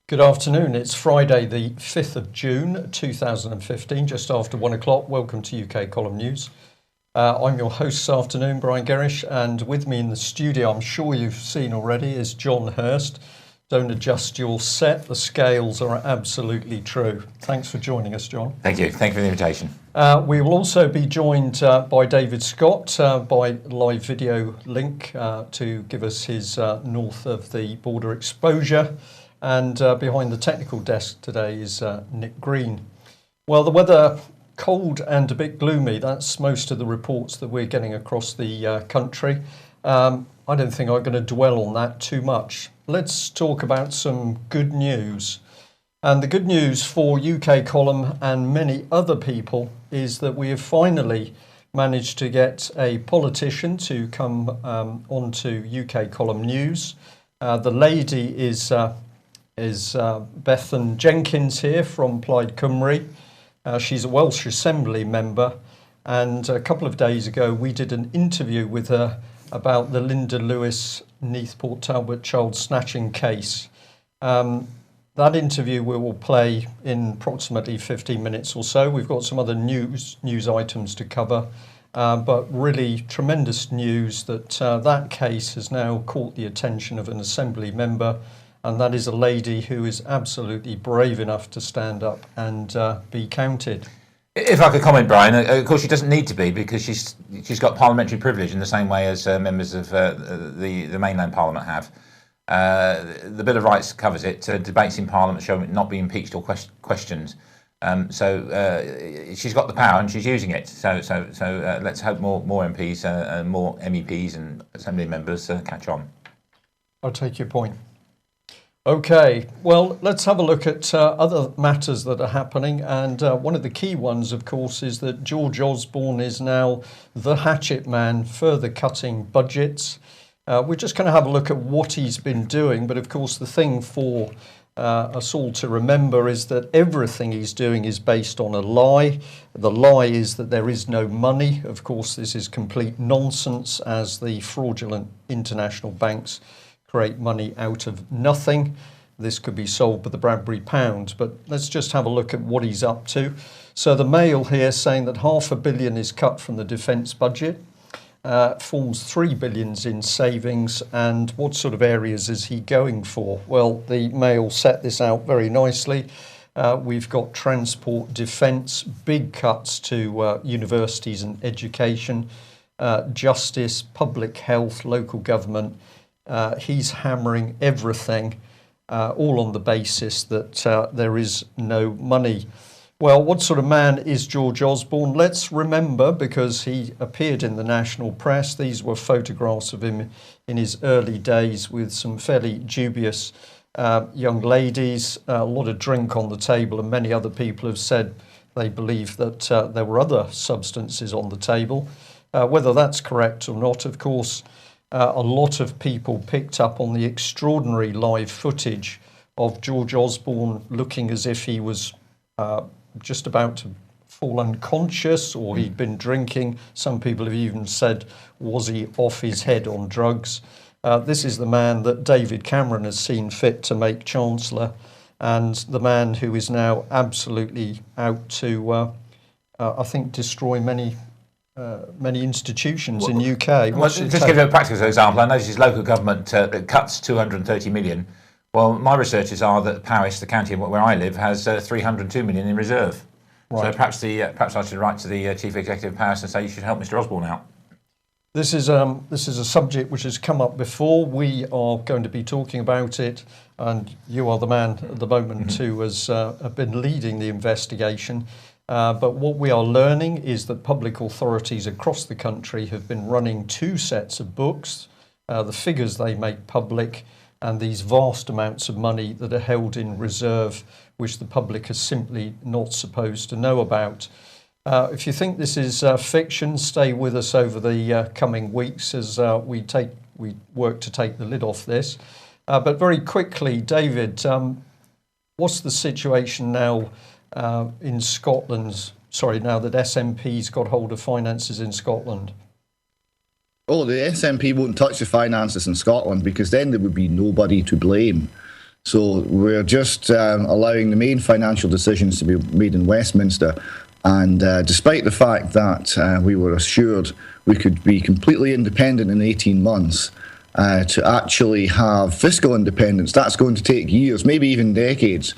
Good afternoon. It's Friday, the 5th of June 2015, just after 1 o'clock. Welcome to UK Column News. I'm your host this afternoon, Brian Gerrish, and with me in the studio, I'm sure you've seen already, is John Hurst. Don't adjust your set. The scales are absolutely true. Thanks for joining us, John. Thank you. Thank you for the invitation. We will also be joined by David Scott by live video link to give us his north of the border exposure. And behind the technical desk today is Nick Green. Well, the weather cold and a bit gloomy. That's most of the reports that we're getting across the country. I don't think I'm going to dwell on that too much. Let's talk about some good news. And the good news for UK Column and many other people is that we have finally managed to get a politician to come onto UK Column News. The lady is Bethan Jenkins here from Plaid Cymru. She's a Welsh Assembly member, and a couple of days ago we did an interview with her about the Linda Lewis Neath Port Talbot child snatching case. That interview we will play in approximately 15 minutes or so. We've got some other news items to cover, but really tremendous news that that case has now caught the attention of an Assembly member. And that is a lady who is absolutely brave enough to stand up and be counted. If I could comment, Brian, of course she doesn't need to be, because she's got parliamentary privilege in the same way as members of the mainland Parliament have. The Bill of Rights covers it. Debates in Parliament show it not be impeached or questioned. So she's got the power and she's using it. So let's hope more MPs and more MEPs and Assembly members catch on. I'll take your point. Okay, well, let's have a look at other matters that are happening. And one of the key ones, of course, is that George Osborne is now the hatchet man, further cutting budgets. We're just going to have a look at what he's been doing. But of course, the thing for us all to remember is that everything he's doing is based on a lie. The lie is that there is no money. Of course, this is complete nonsense, as the fraudulent international banks create money out of nothing. This could be solved with the Bradbury pound, but let's just have a look at what he's up to. So the Mail here saying that £500 million is cut from the defence budget, forms £3 billion in savings, and what sort of areas is he going for? Well, the Mail set this out very nicely. We've got transport, defence, big cuts to universities and education, justice, public health, local government. He's hammering everything, all on the basis that there is no money. Well, what sort of man is George Osborne? Let's remember, because he appeared in the national press, these were photographs of him in his early days with some fairly dubious young ladies, a lot of drink on the table, and many other people have said they believe that there were other substances on the table. Whether that's correct or not, of course, a lot of people picked up on the extraordinary live footage of George Osborne looking as if he was just about to fall unconscious, or he'd been drinking. Some people have even said, was he off his head on drugs? This is the man that David Cameron has seen fit to make Chancellor, and the man who is now absolutely out to, I think, destroy many institutions in UK. Well, just to give you a practical example, I noticed his local government cuts 230 million. Well, my researches are that Powys, the county where I live, has 302 million in reserve. Right. So perhaps I should write to the Chief Executive of Powys and say you should help Mr Osborne out. This is a subject which has come up before. We are going to be talking about it, and you are the man at the moment who has been leading the investigation. But what we are learning is that public authorities across the country have been running two sets of books, the figures they make public, and these vast amounts of money that are held in reserve, which the public is simply not supposed to know about. If you think this is fiction, stay with us over the coming weeks as we work to take the lid off this. But very quickly, David, what's the situation now in Scotland? Sorry, now that SNP's got hold of finances in Scotland? Oh, the SNP won't touch the finances in Scotland because then there would be nobody to blame. So we're just allowing the main financial decisions to be made in Westminster. And despite the fact that we were assured we could be completely independent in 18 months, to actually have fiscal independence, that's going to take years, maybe even decades.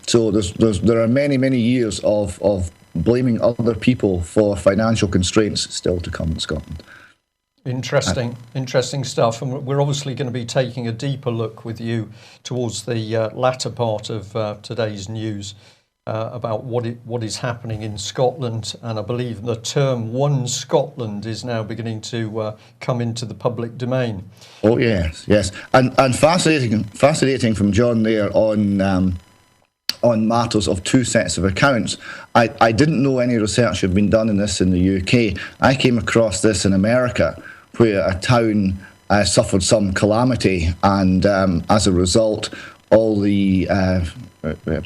So there are many, many years of blaming other people for financial constraints still to come in Scotland. Interesting stuff. And we're obviously going to be taking a deeper look with you towards the latter part of today's news about what is happening in Scotland. And I believe the term "One Scotland" is now beginning to come into the public domain. Oh yes, and fascinating from John there on matters of two sets of accounts. I didn't know any research had been done in this in the UK. I came across this in America, where a town suffered some calamity, and as a result, all the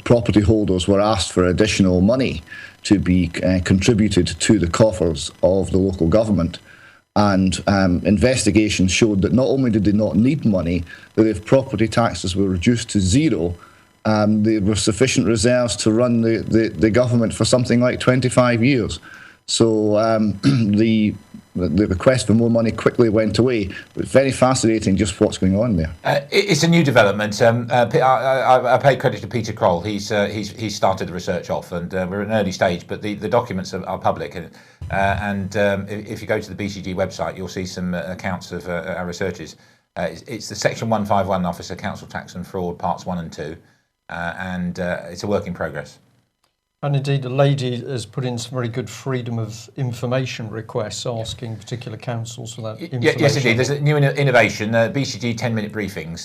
property holders were asked for additional money to be contributed to the coffers of the local government. And investigations showed that not only did they not need money, but if property taxes were reduced to zero, there were sufficient reserves to run the government for something like 25 years. So the request for more money quickly went away. It's very fascinating just what's going on there. It's a new development. I pay credit to Peter Kroll. He's started the research off, and we're at an early stage, but the documents are public. And if you go to the BCG website, you'll see some accounts of our researches. It's the Section 151 Officer Council Tax and Fraud, Parts 1 and 2, and it's a work in progress. And indeed, a lady has put in some very good freedom of information requests asking particular councils for that information. Yes, indeed. There's a new innovation, BCG 10-minute briefings.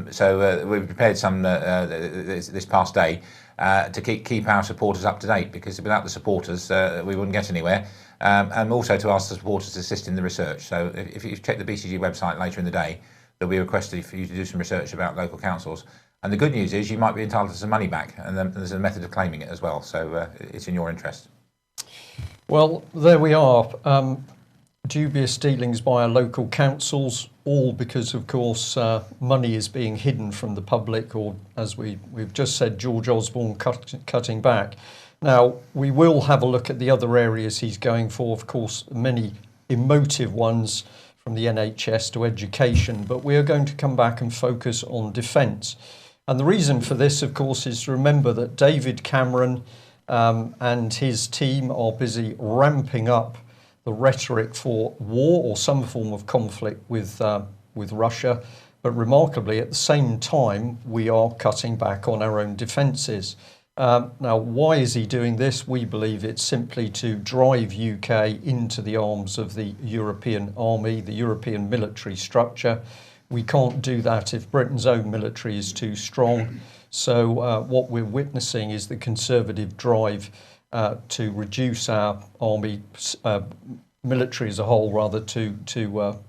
So we've prepared some this past day to keep our supporters up to date, because without the supporters, we wouldn't get anywhere. And also to ask the supporters to assist in the research. So if you check the BCG website later in the day, there'll be a request for you to do some research about local councils. And the good news is you might be entitled to some money back, and then there's a method of claiming it as well. So it's in your interest. Well, there we are. Dubious dealings by our local councils, all because, of course, money is being hidden from the public, or, as we've just said, George Osborne cutting back. Now, we will have a look at the other areas he's going for, of course, many emotive ones, from the NHS to education, but we are going to come back and focus on defence. And the reason for this, of course, is to remember that David Cameron and his team are busy ramping up the rhetoric for war or some form of conflict with Russia. But remarkably, at the same time, we are cutting back on our own defences. Now, why is he doing this? We believe it's simply to drive UK into the arms of the European army, the European military structure. We can't do that if Britain's own military is too strong. So what we're witnessing is the Conservative drive to reduce our army, military as a whole, rather, to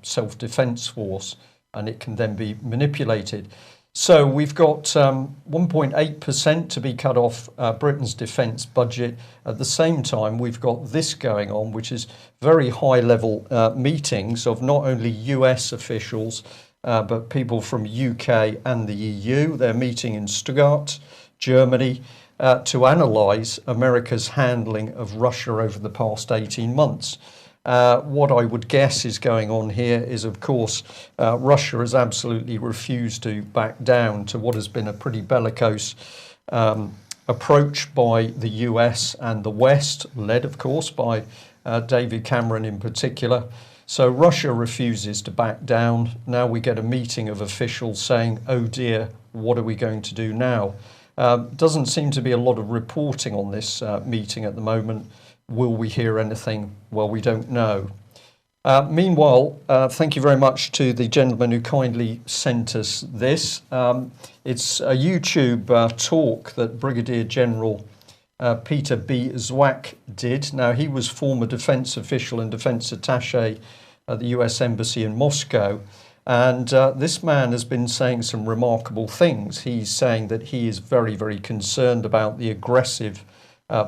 self-defence force, and it can then be manipulated. So we've got 1.8% to be cut off Britain's defence budget. At the same time, we've got this going on, which is very high-level meetings of not only US officials, but people from UK and the EU. They're meeting in Stuttgart, Germany, to analyse America's handling of Russia over the past 18 months. What I would guess is going on here is, of course, Russia has absolutely refused to back down to what has been a pretty bellicose approach by the US and the West, led, of course, by David Cameron in particular. So Russia refuses to back down. Now we get a meeting of officials saying, oh dear, what are we going to do now? Doesn't seem to be a lot of reporting on this meeting at the moment. Will we hear anything? Well, we don't know. Meanwhile, thank you very much to the gentleman who kindly sent us this. It's a YouTube talk that Brigadier General Peter B. Zwack did. Now, he was former defence official and defence attaché at the US Embassy in Moscow. And this man has been saying some remarkable things. He's saying that he is very, very concerned about the aggressive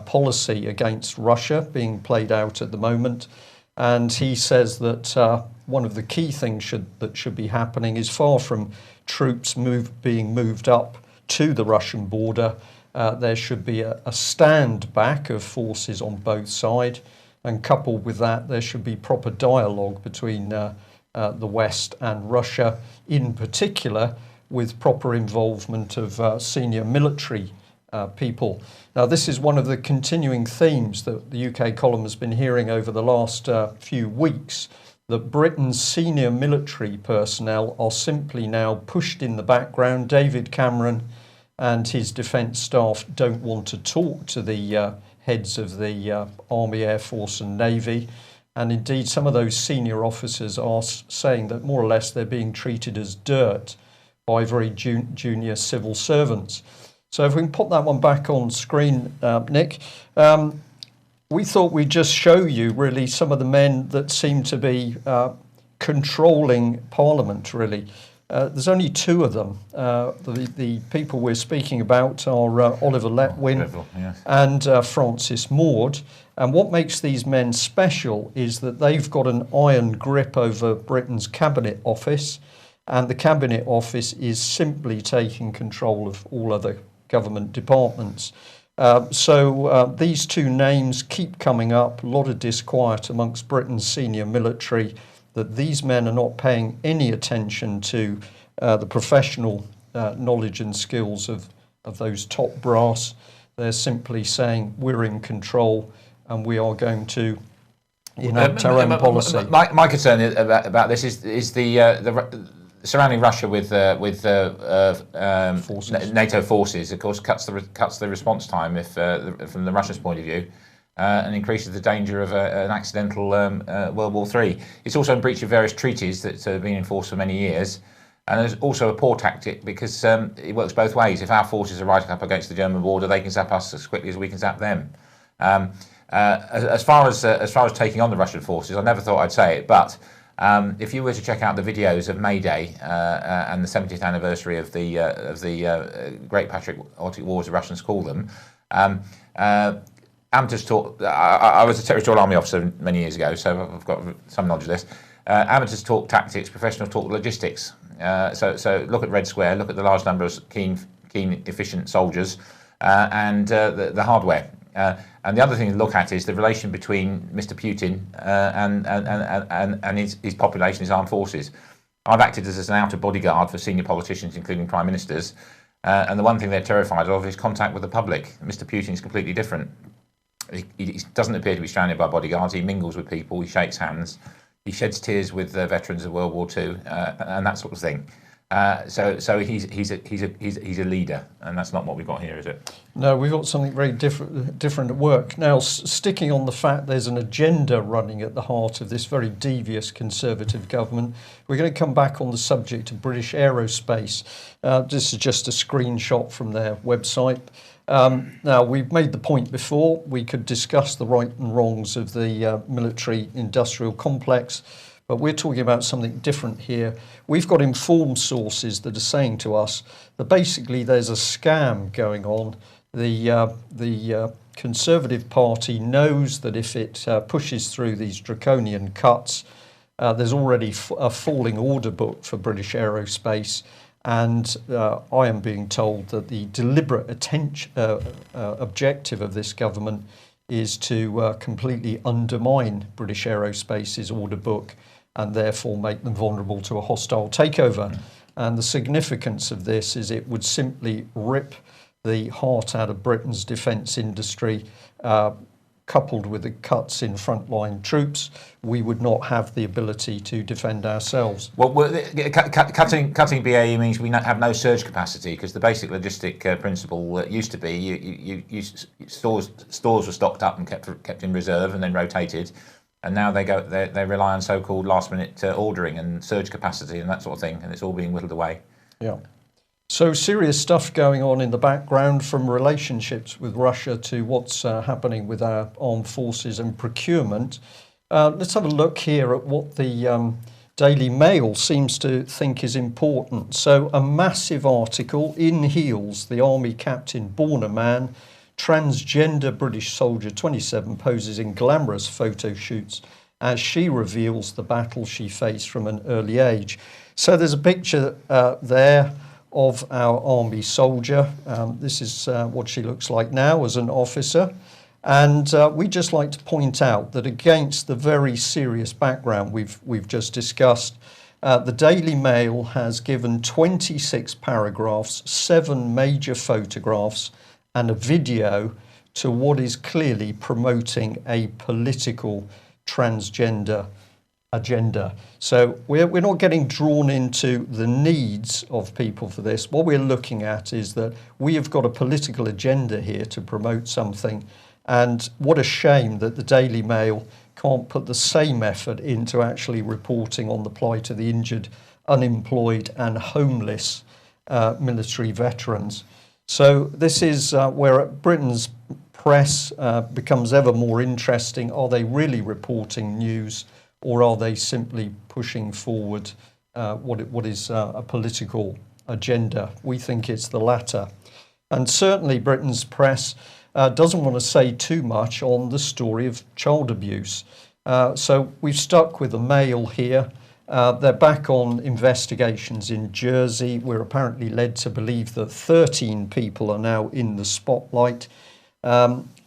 policy against Russia being played out at the moment. And he says that one of the key things that should be happening is, far from troops being moved up to the Russian border. There should be a stand back of forces on both sides, and coupled with that, there should be proper dialogue between the West and Russia, in particular with proper involvement of senior military people. Now, this is one of the continuing themes that the UK column has been hearing over the last few weeks, that Britain's senior military personnel are simply now pushed in the background. David Cameron and his defence staff don't want to talk to the heads of the Army, Air Force and Navy. And indeed, some of those senior officers are saying that more or less they're being treated as dirt by very junior civil servants. So if we can put that one back on screen, Nick, we thought we'd just show you really some of the men that seem to be controlling Parliament, really. There's only two of them. The people we're speaking about are Oliver Letwin and Francis Maude. And what makes these men special is that they've got an iron grip over Britain's Cabinet Office, and the Cabinet Office is simply taking control of all other government departments. So these two names keep coming up, a lot of disquiet amongst Britain's senior military, that these men are not paying any attention to the professional knowledge and skills of those top brass. They're simply saying we're in control and we are going to enact our own policy. My concern about this is the surrounding Russia with NATO forces, of course, cuts the response time if from the Russians' point of view. And increases the danger of an accidental World War III. It's also in breach of various treaties that have been enforced for many years. And there's also a poor tactic because it works both ways. If our forces are right up against the German border, they can zap us as quickly as we can zap them. As far as taking on the Russian forces, I never thought I'd say it, but if you were to check out the videos of May Day and the 70th anniversary of the Great Patriotic War, as the Russians call them, amateurs taught. I was a territorial army officer many years ago, so I've got some knowledge of this. Amateurs talk tactics, professionals talk logistics. So look at Red Square, look at the large number of keen, efficient soldiers, and the hardware. And the other thing to look at is the relation between Mr. Putin and his population, his armed forces. I've acted as an outer bodyguard for senior politicians, including prime ministers, and the one thing they're terrified of is contact with the public. Mr. Putin is completely different. He doesn't appear to be surrounded by bodyguards. He mingles with people. He shakes hands. He sheds tears with veterans of World War II and that sort of thing. So he's a leader, and that's not what we've got here, is it? No, we've got something very different at work. Now, sticking on the fact there's an agenda running at the heart of this very devious Conservative government, we're going to come back on the subject of British Aerospace. This is just a screenshot from their website. Now, we've made the point before, we could discuss the right and wrongs of the military-industrial complex, but we're talking about something different here. We've got informed sources that are saying to us that basically there's a scam going on. The Conservative Party knows that if it pushes through these draconian cuts, there's already a falling order book for British Aerospace. And I am being told that the deliberate objective of this government is to completely undermine British Aerospace's order book and therefore make them vulnerable to a hostile takeover. And the significance of this is it would simply rip the heart out of Britain's defence industry. Coupled with the cuts in frontline troops, we would not have the ability to defend ourselves. Well, cutting BAE means we have no surge capacity, because the basic logistic principle used to be stores were stocked up and kept in reserve and then rotated, and now they rely on so-called last-minute ordering and surge capacity and that sort of thing, and it's all being whittled away. Yeah. So serious stuff going on in the background, from relationships with Russia to what's happening with our armed forces and procurement. Let's have a look here at what the Daily Mail seems to think is important. So a massive article, In Heels, the Army Captain Born a Man, transgender British soldier 27 poses in glamorous photo shoots as she reveals the battle she faced from an early age. So there's a picture there of our army soldier. This is what she looks like now as an officer. And we'd just like to point out that against the very serious background we've just discussed, the Daily Mail has given 26 paragraphs, 7 major photographs, and a video to what is clearly promoting a political transgender agenda. So we're not getting drawn into the needs of people for this. What we're looking at is that we have got a political agenda here to promote something. And what a shame that the Daily Mail can't put the same effort into actually reporting on the plight of the injured, unemployed and homeless military veterans. So this is where Britain's press becomes ever more interesting. Are they really reporting news, or are they simply pushing forward what is a political agenda? We think it's the latter. And certainly Britain's press doesn't want to say too much on the story of child abuse. So we've stuck with the Mail here. They're back on investigations in Jersey. We're apparently led to believe that 13 people are now in the spotlight.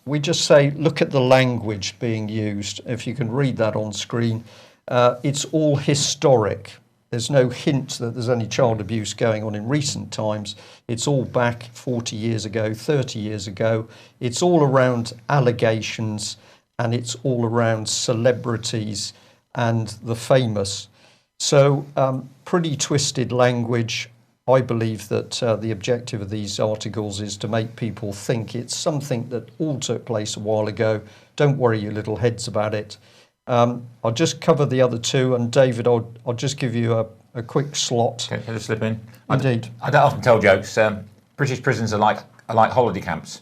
We just say, look at the language being used. If you can read that on screen, it's all historic. There's no hint that there's any child abuse going on in recent times. It's all back 40 years ago, 30 years ago. It's all around allegations, and it's all around celebrities and the famous. So pretty twisted language. I believe that the objective of these articles is to make people think it's something that all took place a while ago. Don't worry your little heads about it. I'll just cover the other two, and David, I'll just give you a quick slot. Okay, can I just slip in? Indeed. I don't often tell jokes. British prisons are like holiday camps.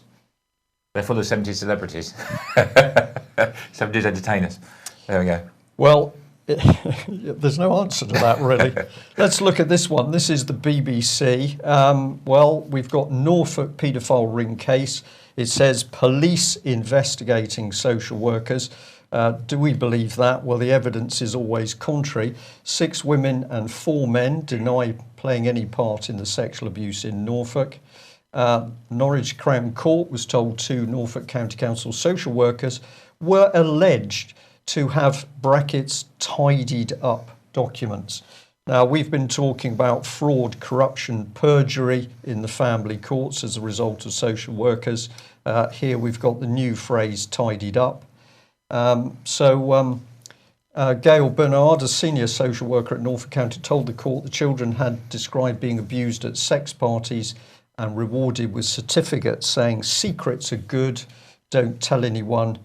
They're full of 70s celebrities. 70s entertainers. There we go. Well, there's no answer to that, really. Let's look at this one. This is the BBC. Well, we've got Norfolk paedophile ring case. It says police investigating social workers. Do we believe that? Well, the evidence is always contrary. 6 women and 4 men deny playing any part in the sexual abuse in Norfolk. Norwich Crown Court was told 2 Norfolk County Council social workers were alleged to have brackets tidied up documents. Now, we've been talking about fraud, corruption, perjury in the family courts as a result of social workers. Here we've got the new phrase tidied up. Gail Bernard, a senior social worker at Norfolk County, told the court the children had described being abused at sex parties and rewarded with certificates saying secrets are good, don't tell anyone.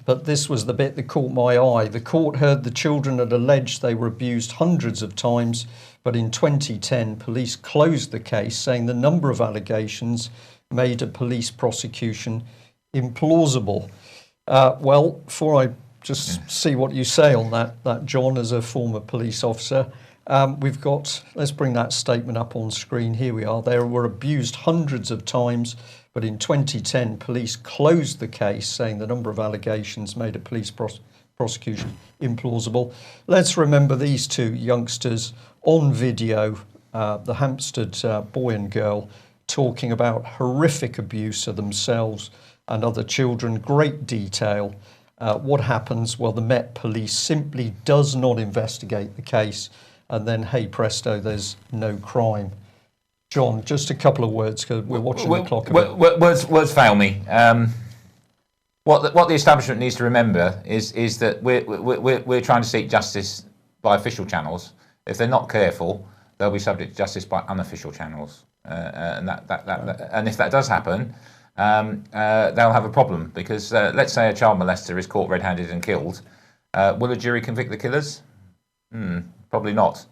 But this was the bit that caught my eye. The court heard the children had alleged they were abused hundreds of times, but in 2010, police closed the case, saying the number of allegations made a police prosecution implausible. Well, before I just see what you say on that, John, as a former police officer, let's bring that statement up on screen. Here we are. They were abused hundreds of times, but in 2010, police closed the case, saying the number of allegations made a police prosecution implausible. Let's remember these 2 youngsters on video, the Hampstead boy and girl, talking about horrific abuse of themselves and other children. Great detail. What happens? Well, the Met Police simply does not investigate the case, and then, hey presto, there's no crime. John, just a couple of words, because we're watching the clock a bit. Words fail me. What the establishment needs to remember is that we're trying to seek justice by official channels. If they're not careful, they'll be subject to justice by unofficial channels, and if that does happen, they'll have a problem, because let's say a child molester is caught red-handed and killed. Will a jury convict the killers? Probably not,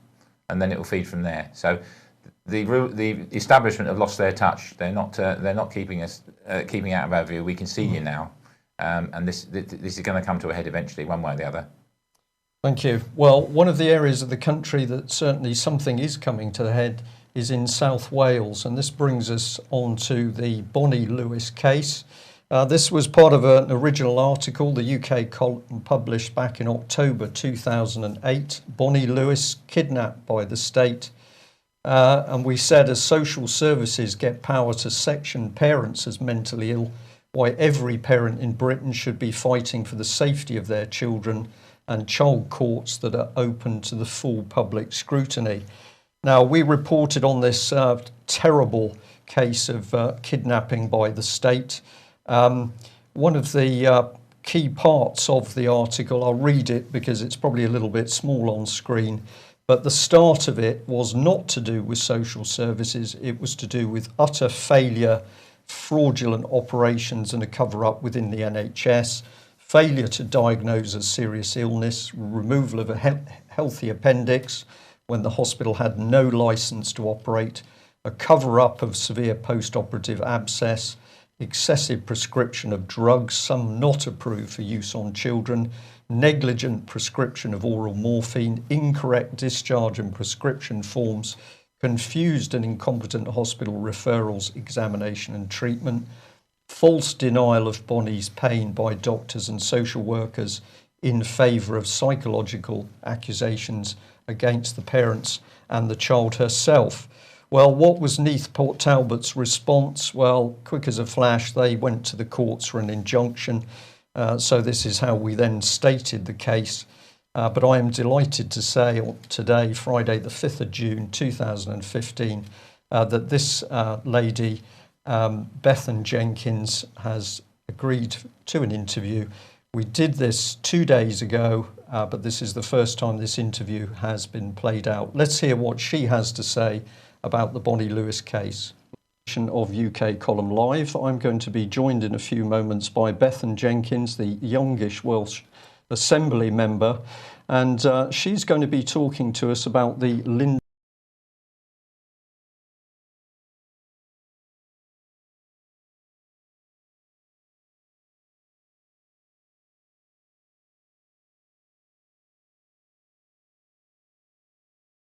and then it will feed from there. So the establishment have lost their touch. They're not keeping out of our view. We can see you now, and this is going to come to a head eventually, one way or the other. Thank you. Well, one of the areas of the country that certainly something is coming to the head is in South Wales, and this brings us on to the Bonnie Lewis case. This was part of an original article the UK column published back in October 2008. Bonnie Lewis kidnapped by the state. And we said, as social services get power to section parents as mentally ill, why every parent in Britain should be fighting for the safety of their children and child courts that are open to the full public scrutiny. Now, we reported on this terrible case of kidnapping by the state. One of the key parts of the article, I'll read it because it's probably a little bit small on screen, but the start of it was not to do with social services. It was to do with utter failure, fraudulent operations and a cover-up within the NHS, failure to diagnose a serious illness, removal of a healthy appendix when the hospital had no licence to operate, a cover-up of severe post-operative abscess, excessive prescription of drugs, some not approved for use on children, negligent prescription of oral morphine, incorrect discharge and prescription forms, confused and incompetent hospital referrals, examination and treatment, false denial of Bonnie's pain by doctors and social workers in favour of psychological accusations against the parents and the child herself. Well, what was Neath Port Talbot's response? Well, quick as a flash, they went to the courts for an injunction. So this is how we then stated the case. But I am delighted to say today, Friday the 5th of June 2015, that this lady, Bethan Jenkins, has agreed to an interview. We did this 2 days ago, but this is the first time this interview has been played out. Let's hear what she has to say about the Bonnie Lewis case. Of UK Column Live. I'm going to be joined in a few moments by Bethan Jenkins, the youngish Welsh Assembly member, and she's going to be talking to us about the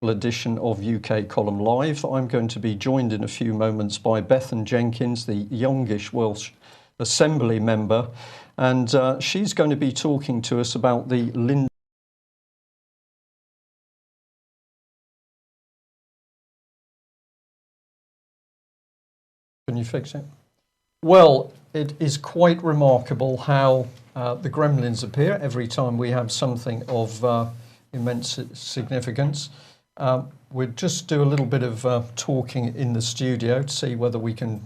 edition of UK Column Live. I'm going to be joined in a few moments by Bethan Jenkins, the youngish Welsh Assembly member, and she's going to be talking to us about the Can you fix it? Well, it is quite remarkable how the gremlins appear every time we have something of immense significance. We'll just do a little bit of talking in the studio to see whether we can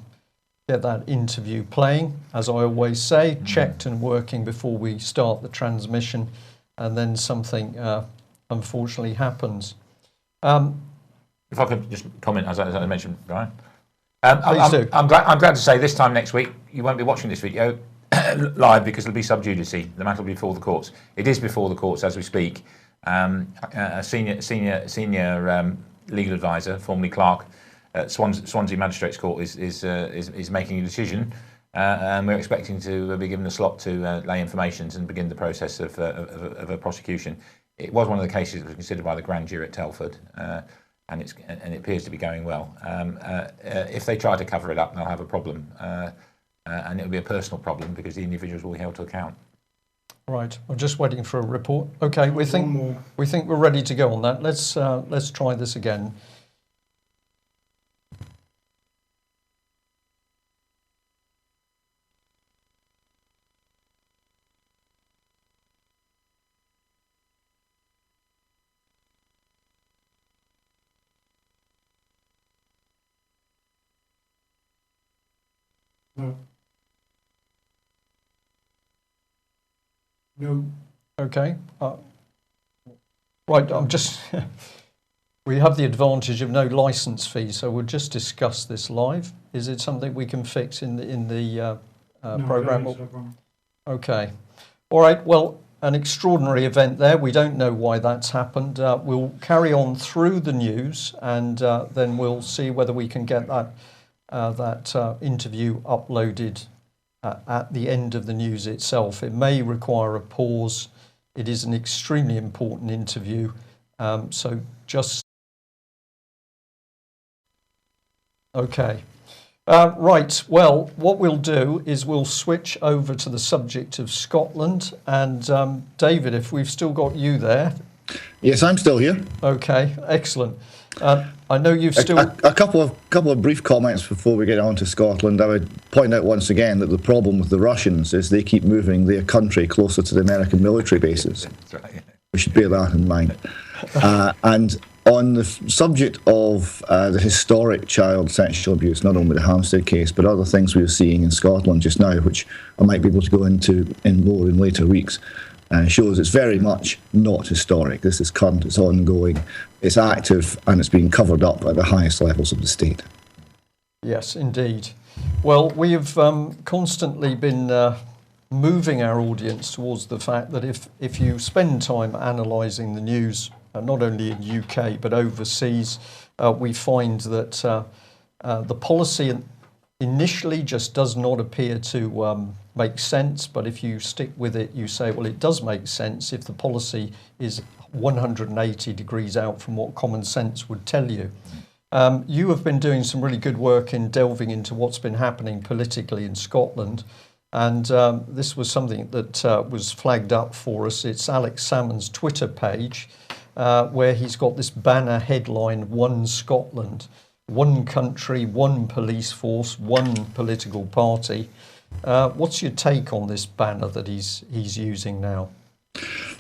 get that interview playing. As I always say, checked and working before we start the transmission, and then something unfortunately happens. If I could just comment, as I mentioned, Brian. Please do. I'm glad to say this time next week you won't be watching this video live because it'll be sub judice. The matter will be before the courts. It is before the courts as we speak. A senior legal advisor, formerly clerk at Swansea Magistrates Court, is making a decision, and we're expecting to be given a slot to lay informations and begin the process of a prosecution. It was one of the cases that was considered by the grand jury at Telford, and it appears to be going well. If they try to cover it up, they'll have a problem, and it'll be a personal problem because the individuals will be held to account. Right, I'm just waiting for a report. Okay, we think we're ready to go on that. Let's try this again. No. Okay. Right, I'm just... we have the advantage of no license fee, so we'll just discuss this live. Is it something we can fix in the program? No, okay. All right, well, an extraordinary event there. We don't know why that's happened. We'll carry on through the news, and then we'll see whether we can get that interview uploaded at the end of the news itself. It may require a pause. It is an extremely important interview. So just... Okay. Right, well, what we'll do is we'll switch over to the subject of Scotland. And David, if we've still got you there. Yes, I'm still here. Okay, excellent. I know you've still... A couple of brief comments before we get on to Scotland. I would point out once again that the problem with the Russians is they keep moving their country closer to the American military bases. That's right, yeah. We should bear that in mind. And on the subject of the historic child sexual abuse, not only the Hampstead case, but other things we're seeing in Scotland just now, which I might be able to go into in more in later weeks, shows it's very much not historic. This is current, it's ongoing, it's active, and it's being covered up at the highest levels of the state. Yes, indeed. Well, we have constantly been moving our audience towards the fact that if you spend time analysing the news, not only in UK but overseas, we find that the policy initially just does not appear to make sense, but if you stick with it, you say, well, it does make sense if the policy is 180 degrees out from what common sense would tell you. You have been doing some really good work in delving into what's been happening politically in Scotland, and this was something that was flagged up for us. It's Alex Salmond's Twitter page, where he's got this banner headline, One Scotland, one country, one police force, one political party. What's your take on this banner that he's using now?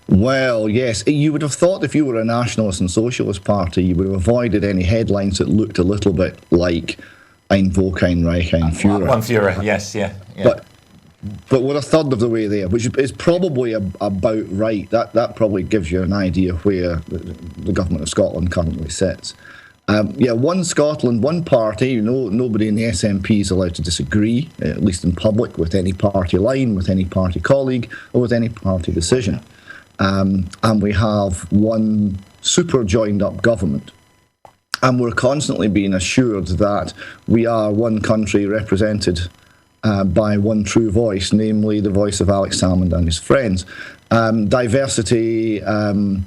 Well, yes, you would have thought if you were a nationalist and socialist party, you would have avoided any headlines that looked a little bit like Ein Volk, ein Reich, ein Führer. One Führer, yes, yeah. But we're a third of the way there, which is probably about right. That probably gives you an idea where the government of Scotland currently sits. One Scotland, one party. Nobody in the SNP is allowed to disagree, at least in public, with any party line, with any party colleague, or with any party decision. And we have one super joined-up government. And we're constantly being assured that we are one country represented by one true voice, namely the voice of Alex Salmond and his friends. Diversity, the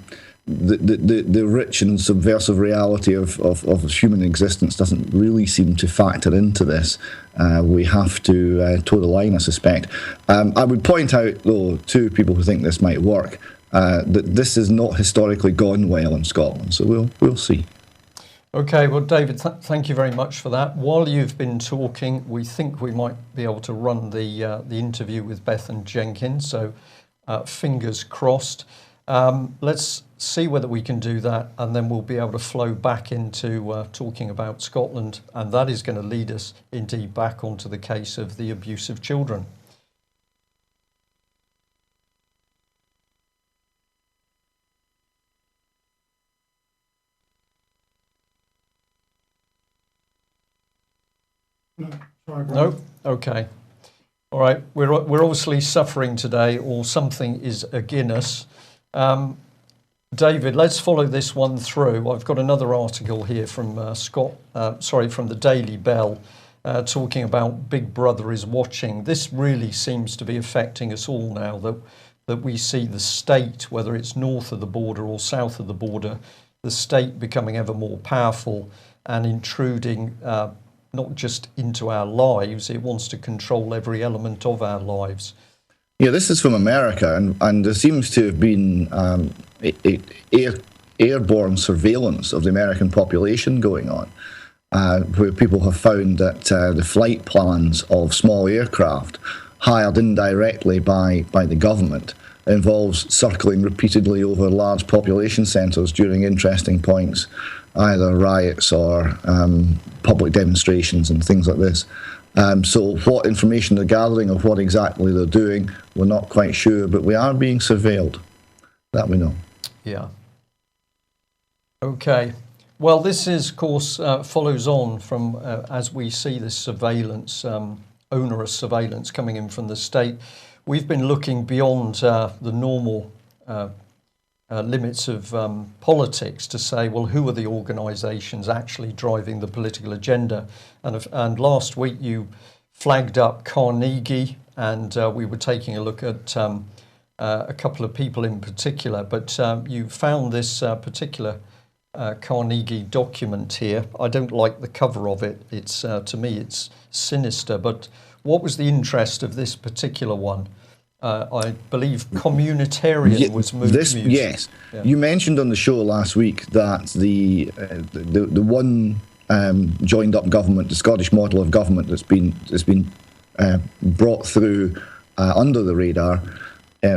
rich and subversive reality of human existence doesn't really seem to factor into this. We have to toe the line, I suspect. I would point out, though, to people who think this might work, that this has not historically gone well in Scotland, so we'll see. Okay, well, David, thank you very much for that. While you've been talking, we think we might be able to run the interview with Bethan Jenkins, so fingers crossed. Let's see whether we can do that, and then we'll be able to flow back into talking about Scotland, and that is going to lead us indeed back onto the case of the abuse of children. No? Okay. All right. We're obviously suffering today, or something is against us. David, let's follow this one through. I've got another article here from from the Daily Bell, talking about Big Brother is watching. This really seems to be affecting us all now, that we see the state, whether it's north of the border or south of the border, the state becoming ever more powerful and intruding not just into our lives, it wants to control every element of our lives. Yeah, this is from America, and there seems to have been airborne surveillance of the American population going on, where people have found that the flight plans of small aircraft hired indirectly by the government involves circling repeatedly over large population centres during interesting points, either riots or public demonstrations and things like this. So what information they're gathering or what exactly they're doing, we're not quite sure, but we are being surveilled. That we know. Yeah. Okay. Well, this is, of course, follows on from, as we see this surveillance, onerous surveillance coming in from the state. We've been looking beyond the normal limits of politics to say, well, who are the organisations actually driving the political agenda? And last week you flagged up Carnegie, and we were taking a look at a couple of people in particular, but you found this particular Carnegie document here. I don't like the cover of it. It's to me, it's sinister. But what was the interest of this particular one? I believe communitarian was moved. Yes, yeah. You mentioned on the show last week that the one joined up government, the Scottish model of government that's been brought through under the radar,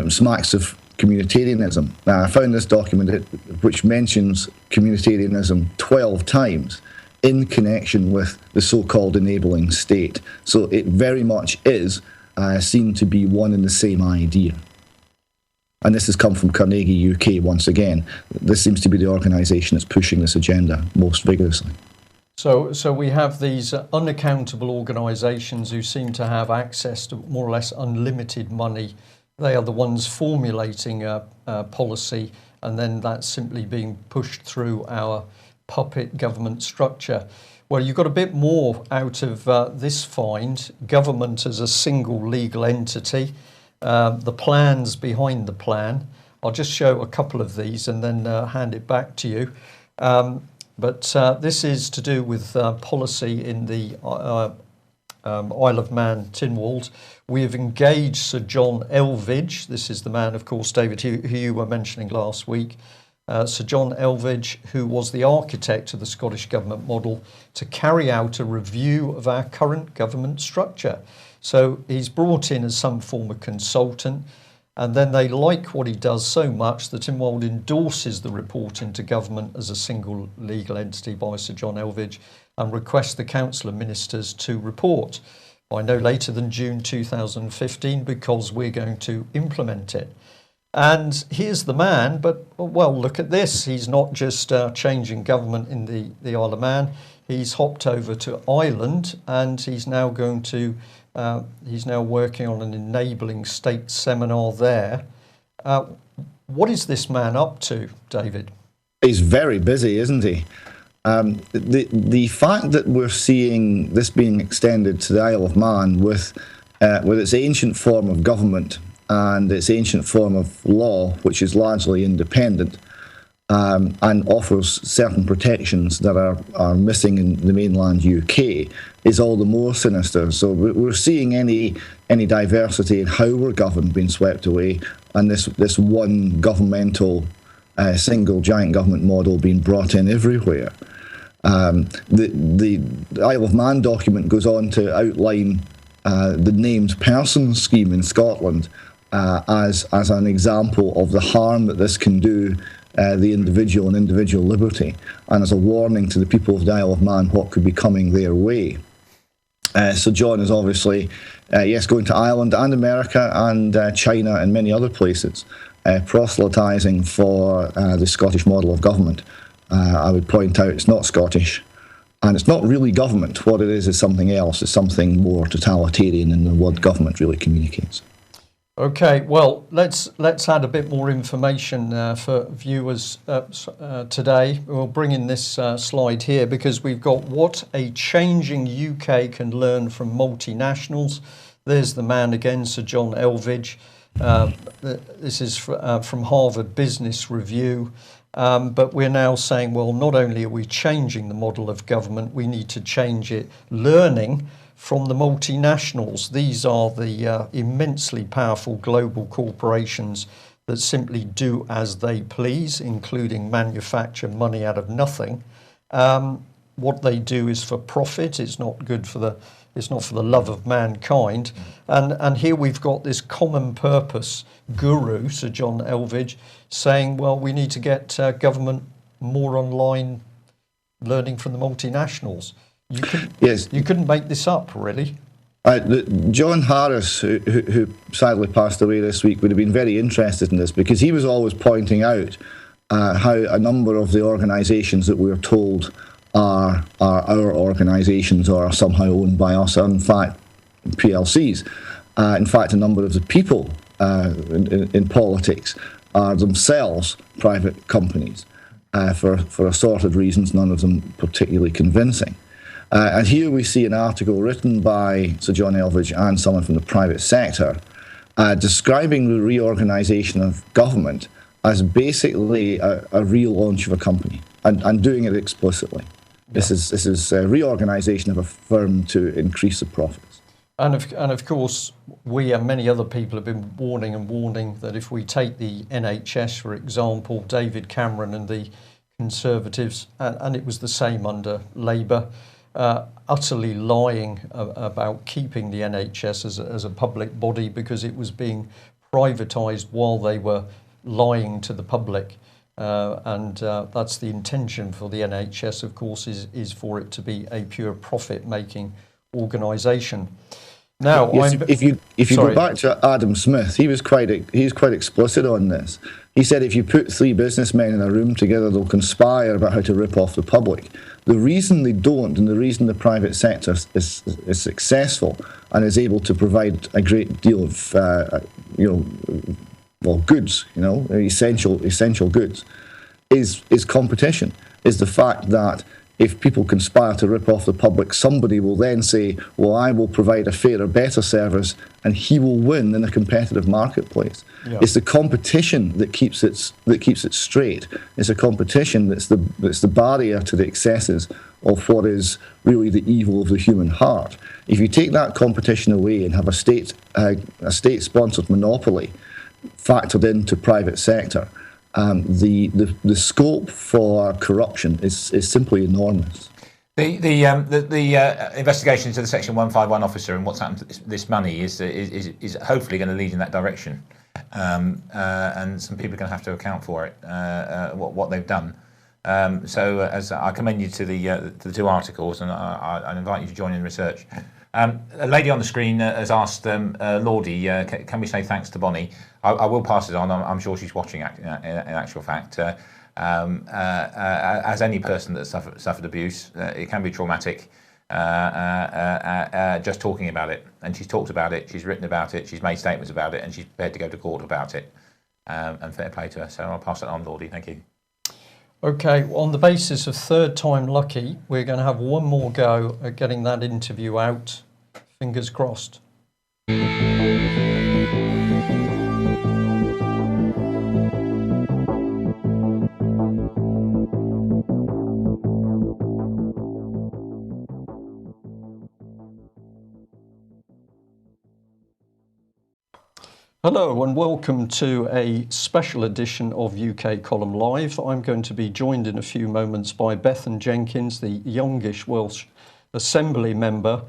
smacks of communitarianism. Now, I found this document which mentions communitarianism 12 times in connection with the so-called enabling state. So it very much is seen to be one and the same idea. And this has come from Carnegie UK once again. This seems to be the organisation that's pushing this agenda most vigorously. So we have these unaccountable organisations who seem to have access to more or less unlimited money. They are the ones formulating a policy, and then that's simply being pushed through our puppet government structure. Well, you got a bit more out of this find. Government as a single legal entity, the plans behind the plan. I'll just show a couple of these and then hand it back to you. But this is to do with policy in the Isle of Man, Tynwald. We have engaged Sir John Elvidge. This is the man, of course, David, who you were mentioning last week. Sir John Elvidge, who was the architect of the Scottish Government model, to carry out a review of our current government structure. So he's brought in as some form of consultant, and then they like what he does so much that Tynwald endorses the report into government as a single legal entity by Sir John Elvidge and requests the Council of Ministers to report by no later than June 2015, because we're going to implement it. And here's the man, but, well, look at this. He's not just changing government in the Isle of Man. He's hopped over to Ireland, and he's now going to, he's now working on an enabling state seminar there. What is this man up to, David? He's very busy, isn't he? The fact that we're seeing this being extended to the Isle of Man with its ancient form of government and its ancient form of law, which is largely independent, and offers certain protections that are missing in the mainland UK, is all the more sinister. So we're seeing any diversity in how we're governed being swept away, and this one governmental single giant government model being brought in everywhere. The Isle of Man document goes on to outline the named persons scheme in Scotland as an example of the harm that this can do the individual and individual liberty, and as a warning to the people of the Isle of Man what could be coming their way. So John is obviously, yes, going to Ireland and America and China and many other places, proselytising for the Scottish model of government. I would point out it's not Scottish, and it's not really government. What it is something else. It's something more totalitarian than the word government really communicates. Okay, well, let's add a bit more information for viewers today. We'll bring in this slide here because we've got what a changing UK can learn from multinationals. There's the man again, Sir John Elvidge. This is from Harvard Business Review. But we're now saying, well, not only are we changing the model of government, we need to change it, learning from the multinationals. These are the immensely powerful global corporations that simply do as they please, including manufacture money out of nothing. What they do is for profit. It's not good for the. It's not for the love of mankind. And here we've got this common purpose guru, Sir John Elvidge, saying, well, we need to get government more online, learning from the multinationals. You couldn't make this up, really. John Harris, who sadly passed away this week, would have been very interested in this, because he was always pointing out how a number of the organisations that we're told are our organisations or are somehow owned by us are in fact PLCs. In fact, a number of the people in politics are themselves private companies for assorted reasons, none of them particularly convincing. And here we see an article written by Sir John Elvidge and someone from the private sector describing the reorganisation of government as basically a relaunch of a company. and doing it explicitly. Yeah. This is a reorganisation of a firm to increase the profits. And of course, we and many other people have been warning that if we take the NHS, for example, David Cameron and the Conservatives, and it was the same under Labour, utterly lying about keeping the NHS as a public body because it was being privatised while they were lying to the public. And that's the intention for the NHS, of course, is for it to be a pure profit-making organisation. Now, yes, if you go back to Adam Smith, he was quite explicit on this. He said if you put three businessmen in a room together, they'll conspire about how to rip off the public. The reason they don't, and the reason the private sector is successful and is able to provide a great deal of goods, essential goods, is competition. Is the fact that if people conspire to rip off the public, somebody will then say, well, I will provide a fairer, better service, and he will win in a competitive marketplace. Yeah. It's the competition that keeps it straight. It's a competition that's the barrier to the excesses of what is really the evil of the human heart. If you take that competition away and have a state-sponsored monopoly factored into private sector, the scope for corruption is simply enormous. The investigation into the Section 151 officer and what's happened to this money is hopefully going to lead in that direction, and some people are going to have to account for it, what they've done. So as I commend you to the two articles, and I invite you to join in research. A lady on the screen has asked Lordy, can we say thanks to Bonnie? I will pass it on. I'm sure she's watching in actual fact. As any person that's suffered abuse, it can be traumatic. Just talking about it, and she's talked about it, she's written about it, she's made statements about it, and she's prepared to go to court about it. And fair play to her. So I'll pass it on, Lordy. Thank you. Okay, on the basis of third time lucky, we're going to have one more go at getting that interview out. Fingers crossed. Hello and welcome to a special edition of UK Column Live. I'm going to be joined in a few moments by Bethan Jenkins, the youngish Welsh Assembly member,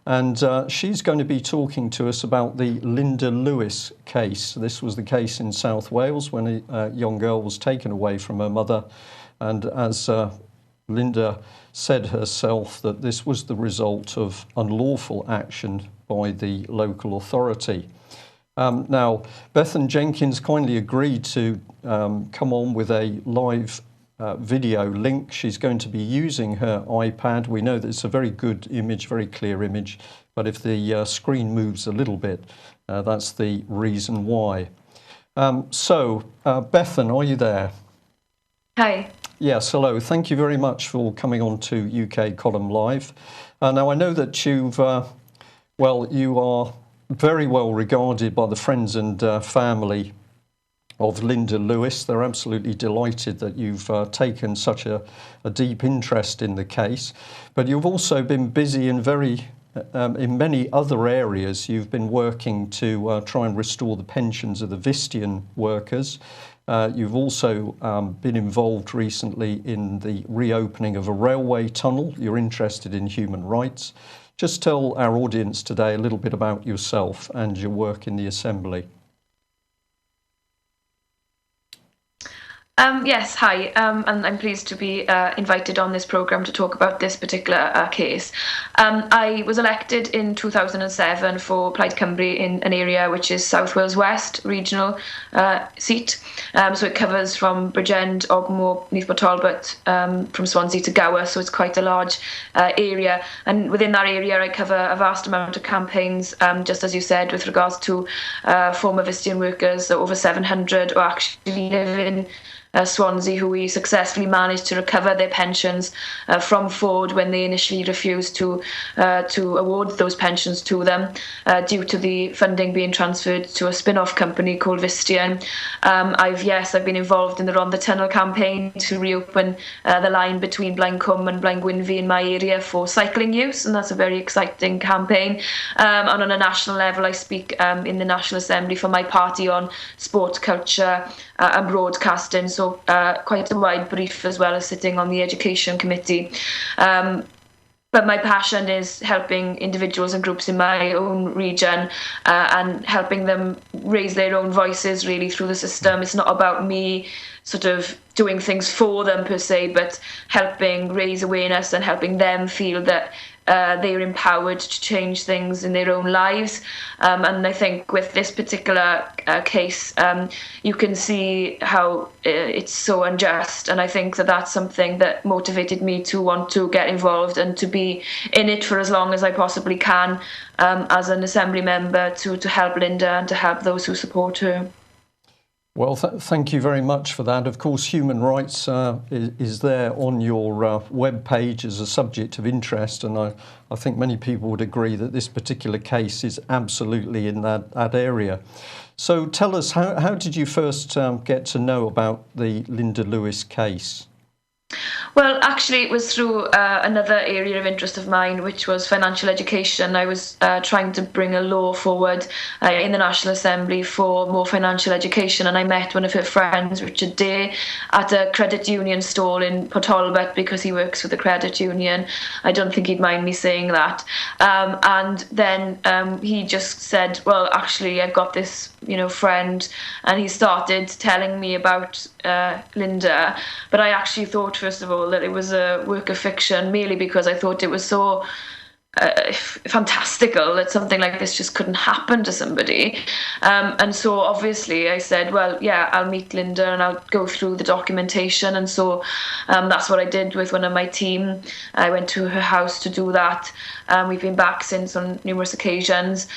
and she's going to be talking to us about the Linda Lewis case. This was the case in South Wales when a young girl was taken away from her mother, and as Linda said herself, that this was the result of unlawful action by the local authority. Now, Bethan Jenkins kindly agreed to come on with a live video link. She's going to be using her iPad. We know that it's a very good image, very clear image, but if the screen moves a little bit, that's the reason why. So, Bethan, are you there? Hi. Yes, hello. Thank you very much for coming on to UK Column Live. Now, I know that you are very well regarded by the friends and family of Linda Lewis. They're absolutely delighted that you've taken such a deep interest in the case. But you've also been busy in many other areas. You've been working to try and restore the pensions of the Vistian workers. You've also been involved recently in the reopening of a railway tunnel. You're interested in human rights. Just tell our audience today a little bit about yourself and your work in the Assembly. Yes, hi, and I'm pleased to be invited on this programme to talk about this particular case. I was elected in 2007 for Plaid Cymru in an area which is South Wales West regional seat. So it covers from Bridgend, Ogmore, Neath Talbot, from Swansea to Gower, so it's quite a large area. And within that area I cover a vast amount of campaigns, just as you said, with regards to former Vistian workers. So over 700 are actually live in Swansea, who we successfully managed to recover their pensions from Ford when they initially refused to award those pensions to them due to the funding being transferred to a spin-off company called Vistian. I've been involved in the Rhondda Tunnel campaign to reopen the line between Blaencwm and Blaengwynfi in my area for cycling use, and that's a very exciting campaign. And on a national level, I speak in the National Assembly for my party on sport, culture and broadcasting, so quite a wide brief, as well as sitting on the Education Committee. But my passion is helping individuals and groups in my own region and helping them raise their own voices really through the system. It's not about me sort of doing things for them per se, but helping raise awareness and helping them feel that they're empowered to change things in their own lives. And I think with this particular case, you can see how it's so unjust. And I think that that's something that motivated me to want to get involved and to be in it for as long as I possibly can as an Assembly member to help Linda and to help those who support her. Well, thank you very much for that. Of course, human rights is there on your web page as a subject of interest, and I think many people would agree that this particular case is absolutely in that area. So tell us, how did you first get to know about the Linda Lewis case? Well, actually, it was through another area of interest of mine, which was financial education. I was trying to bring a law forward in the National Assembly for more financial education, and I met one of her friends, Richard Day, at a credit union stall in Port Talbot because he works for the credit union. I don't think he'd mind me saying that. And then he just said, well, actually, I've got this, friend, and he started telling me about Linda. But I actually thought, first of all, that it was a work of fiction, merely because I thought it was so fantastical that something like this just couldn't happen to somebody. And so obviously I said, well, yeah, I'll meet Linda and I'll go through the documentation. And so that's what I did with one of my team. I went to her house to do that. We've been back since on numerous occasions.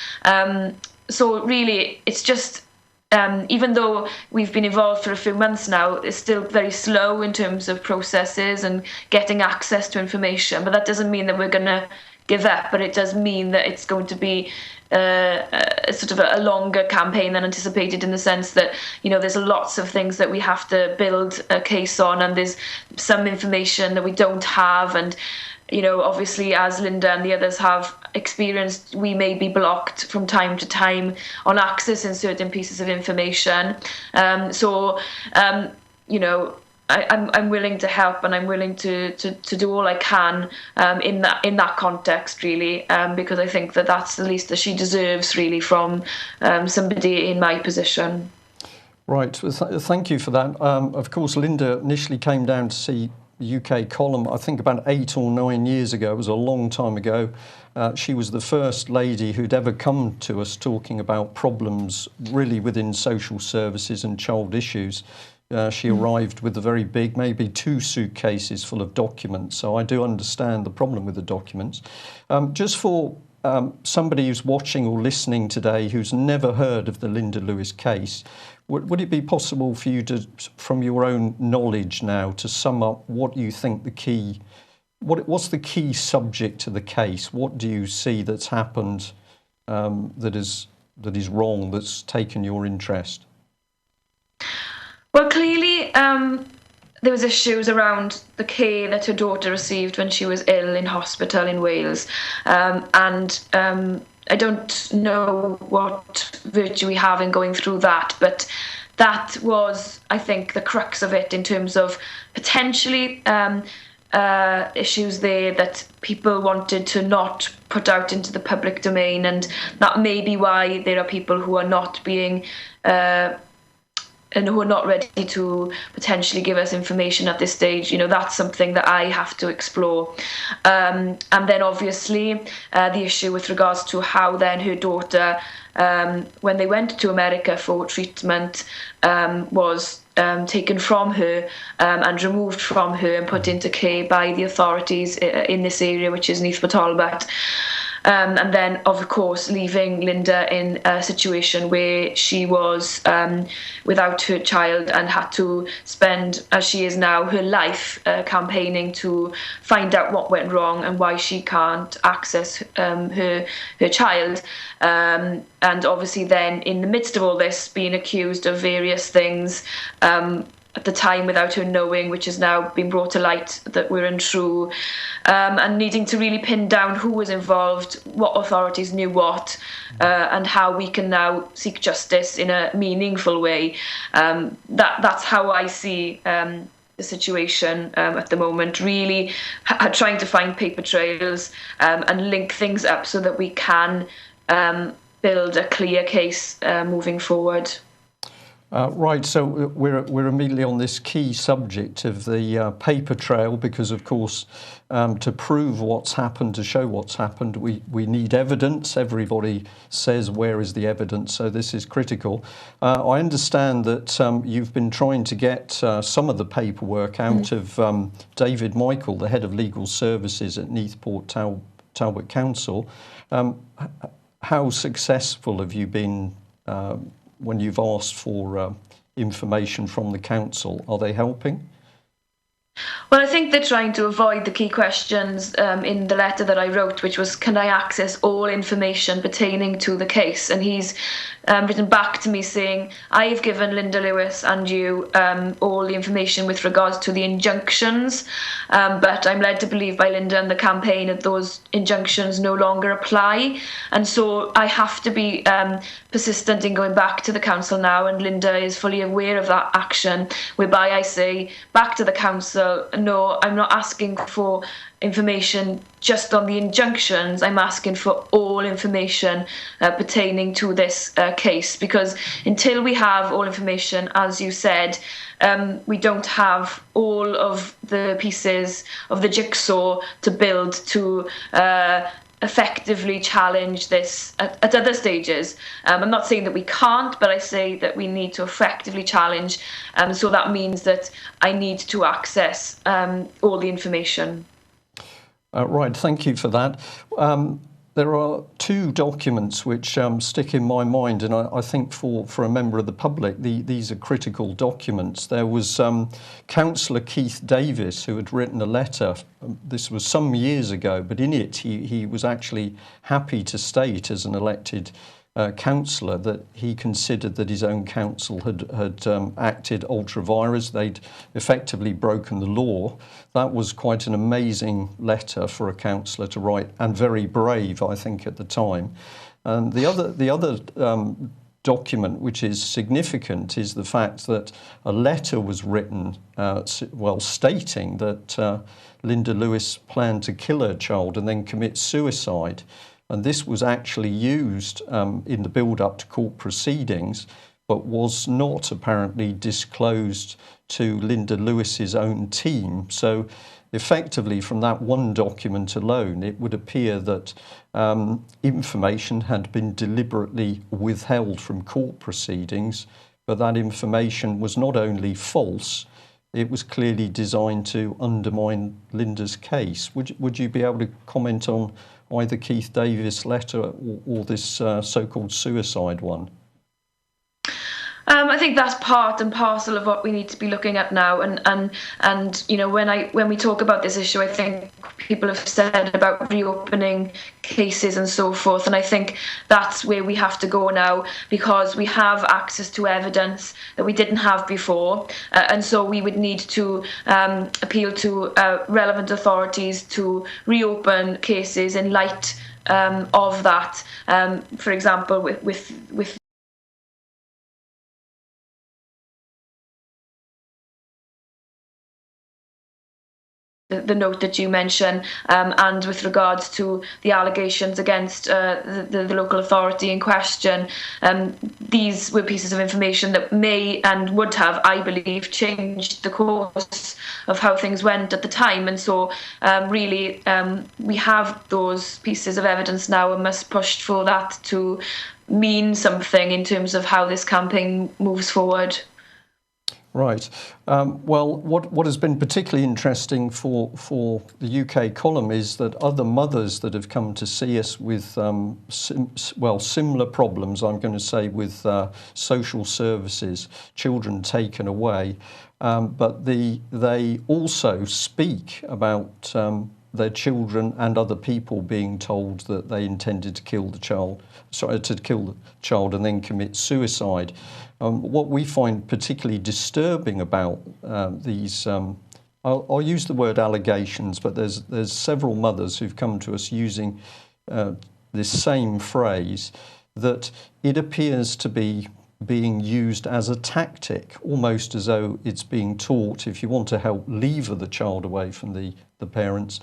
So really, it's just, even though we've been involved for a few months now, it's still very slow in terms of processes and getting access to information. But that doesn't mean that we're going to give up, but it does mean that it's going to be sort of a longer campaign than anticipated, in the sense that, there's lots of things that we have to build a case on, and there's some information that we don't have. And obviously, as Linda and the others have experienced, we may be blocked from time to time on accessing certain pieces of information. I'm willing to help, and I'm willing to do all I can in that context, really, because I think that that's the least that she deserves, really, from somebody in my position. Right. Thank you for that. Of course, Linda initially came down to see UK column, I think about 8 or 9 years ago. It was a long time ago. She was the first lady who'd ever come to us talking about problems really within social services and child issues. She arrived with a very big, maybe 2 suitcases full of documents. So I do understand the problem with the documents. Just for somebody who's watching or listening today who's never heard of the Linda Lewis case, would it be possible for you to, from your own knowledge now, to sum up what you think what's the key subject to the case? What do you see that's happened that is wrong, that's taken your interest? Well, clearly, there was issues around the care that her daughter received when she was ill in hospital in Wales, and I don't know what virtue we have in going through that, but that was, I think, the crux of it, in terms of potentially issues there that people wanted to not put out into the public domain, and that may be why there are people who are not being and who are not ready to potentially give us information at this stage. That's something that I have to explore. And then obviously the issue with regards to how then her daughter, when they went to America for treatment, was taken from her and removed from her and put into care by the authorities in this area, which is Neath Talbot. And then, of course, leaving Linda in a situation where she was without her child and had to spend, as she is now, her life campaigning to find out what went wrong and why she can't access her child. And obviously then, in the midst of all this, being accused of various things at the time without her knowing, which has now been brought to light that were untrue, and needing to really pin down who was involved, what authorities knew what, and how we can now seek justice in a meaningful way. That's how I see the situation at the moment, really trying to find paper trails and link things up so that we can build a clear case moving forward. Right, so we're immediately on this key subject of the paper trail, because of course to prove what's happened, to show what's happened, we need evidence. Everybody says, where is the evidence? So this is critical. I understand that you've been trying to get some of the paperwork out of David Michael, the head of legal services at Neathport Talbot Council. How successful have you been when you've asked for information from the council? Are they helping? Well, I think they're trying to avoid the key questions in the letter that I wrote, which was, can I access all information pertaining to the case? And he's written back to me saying, I've given Linda Lewis and you all the information with regards to the injunctions, but I'm led to believe by Linda and the campaign that those injunctions no longer apply. And so I have to be persistent in going back to the council now, and Linda is fully aware of that action, whereby I say back to the council, no, I'm not asking for information just on the injunctions. I'm asking for all information pertaining to this case, because until we have all information, as you said, we don't have all of the pieces of the jigsaw to build to effectively challenge this at other stages. I'm not saying that we can't, but I say that we need to effectively challenge. So that means that I need to access all the information. Right, thank you for that. There are two documents which stick in my mind, and I think for a member of the public, these are critical documents. There was Councillor Keith Davis, who had written a letter. This was some years ago, but in it he was actually happy to state, as an elected councillor, that he considered that his own council had acted ultra vires. They'd effectively broken the law. That was quite an amazing letter for a councillor to write, and very brave, I think, at the time. And the other document which is significant is the fact that a letter was written, stating that Linda Lewis planned to kill her child and then commit suicide. And this was actually used in the build-up to court proceedings, but was not apparently disclosed to Linda Lewis's own team. So effectively, from that one document alone, it would appear that information had been deliberately withheld from court proceedings, but that information was not only false, it was clearly designed to undermine Linda's case. Would you be able to comment on either Keith Davis' letter or this so-called suicide one? I think that's part and parcel of what we need to be looking at now. And you know, when we talk about this issue, I think people have said about reopening cases and so forth, and I think that's where we have to go now, because we have access to evidence that we didn't have before, and so we would need to appeal to relevant authorities to reopen cases in light of that. For example, with the note that you mentioned, and with regards to the allegations against the local authority in question, these were pieces of information that may and would have, I believe, changed the course of how things went at the time. And so really we have those pieces of evidence now and must push for that to mean something in terms of how this campaign moves forward. Right. Well, what has been particularly interesting for the UK column is that other mothers that have come to see us with similar problems, I'm going to say, with social services, children taken away, but they also speak about their children and other people being told that they intended to kill the child and then commit suicide. What we find particularly disturbing about these, I'll use the word allegations, but there's several mothers who've come to us using this same phrase, that it appears to be being used as a tactic, almost as though it's being taught, if you want to help lever the child away from the parents,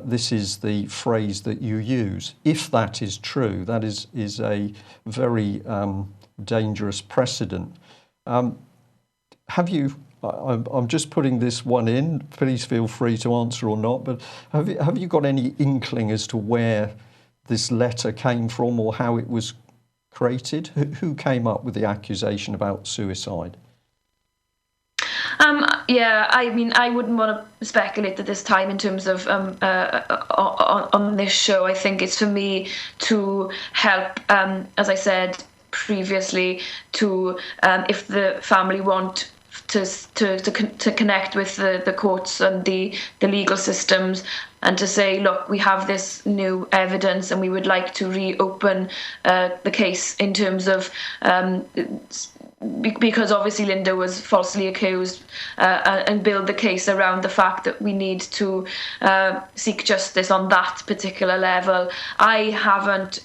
this is the phrase that you use. If that is true, that is a very dangerous precedent. Have you, I'm just putting this one in, please feel free to answer or not, but have you got any inkling as to where this letter came from or how it was created? Who came up with the accusation about suicide? Yeah, I mean, I wouldn't want to speculate at this time in terms of on this show. I think it's for me to help, as I said previously, to if the family want to connect with the courts and the legal systems, and to say, look, we have this new evidence and we would like to reopen the case in terms of because obviously Linda was falsely accused, and build the case around the fact that we need to seek justice on that particular level. I haven't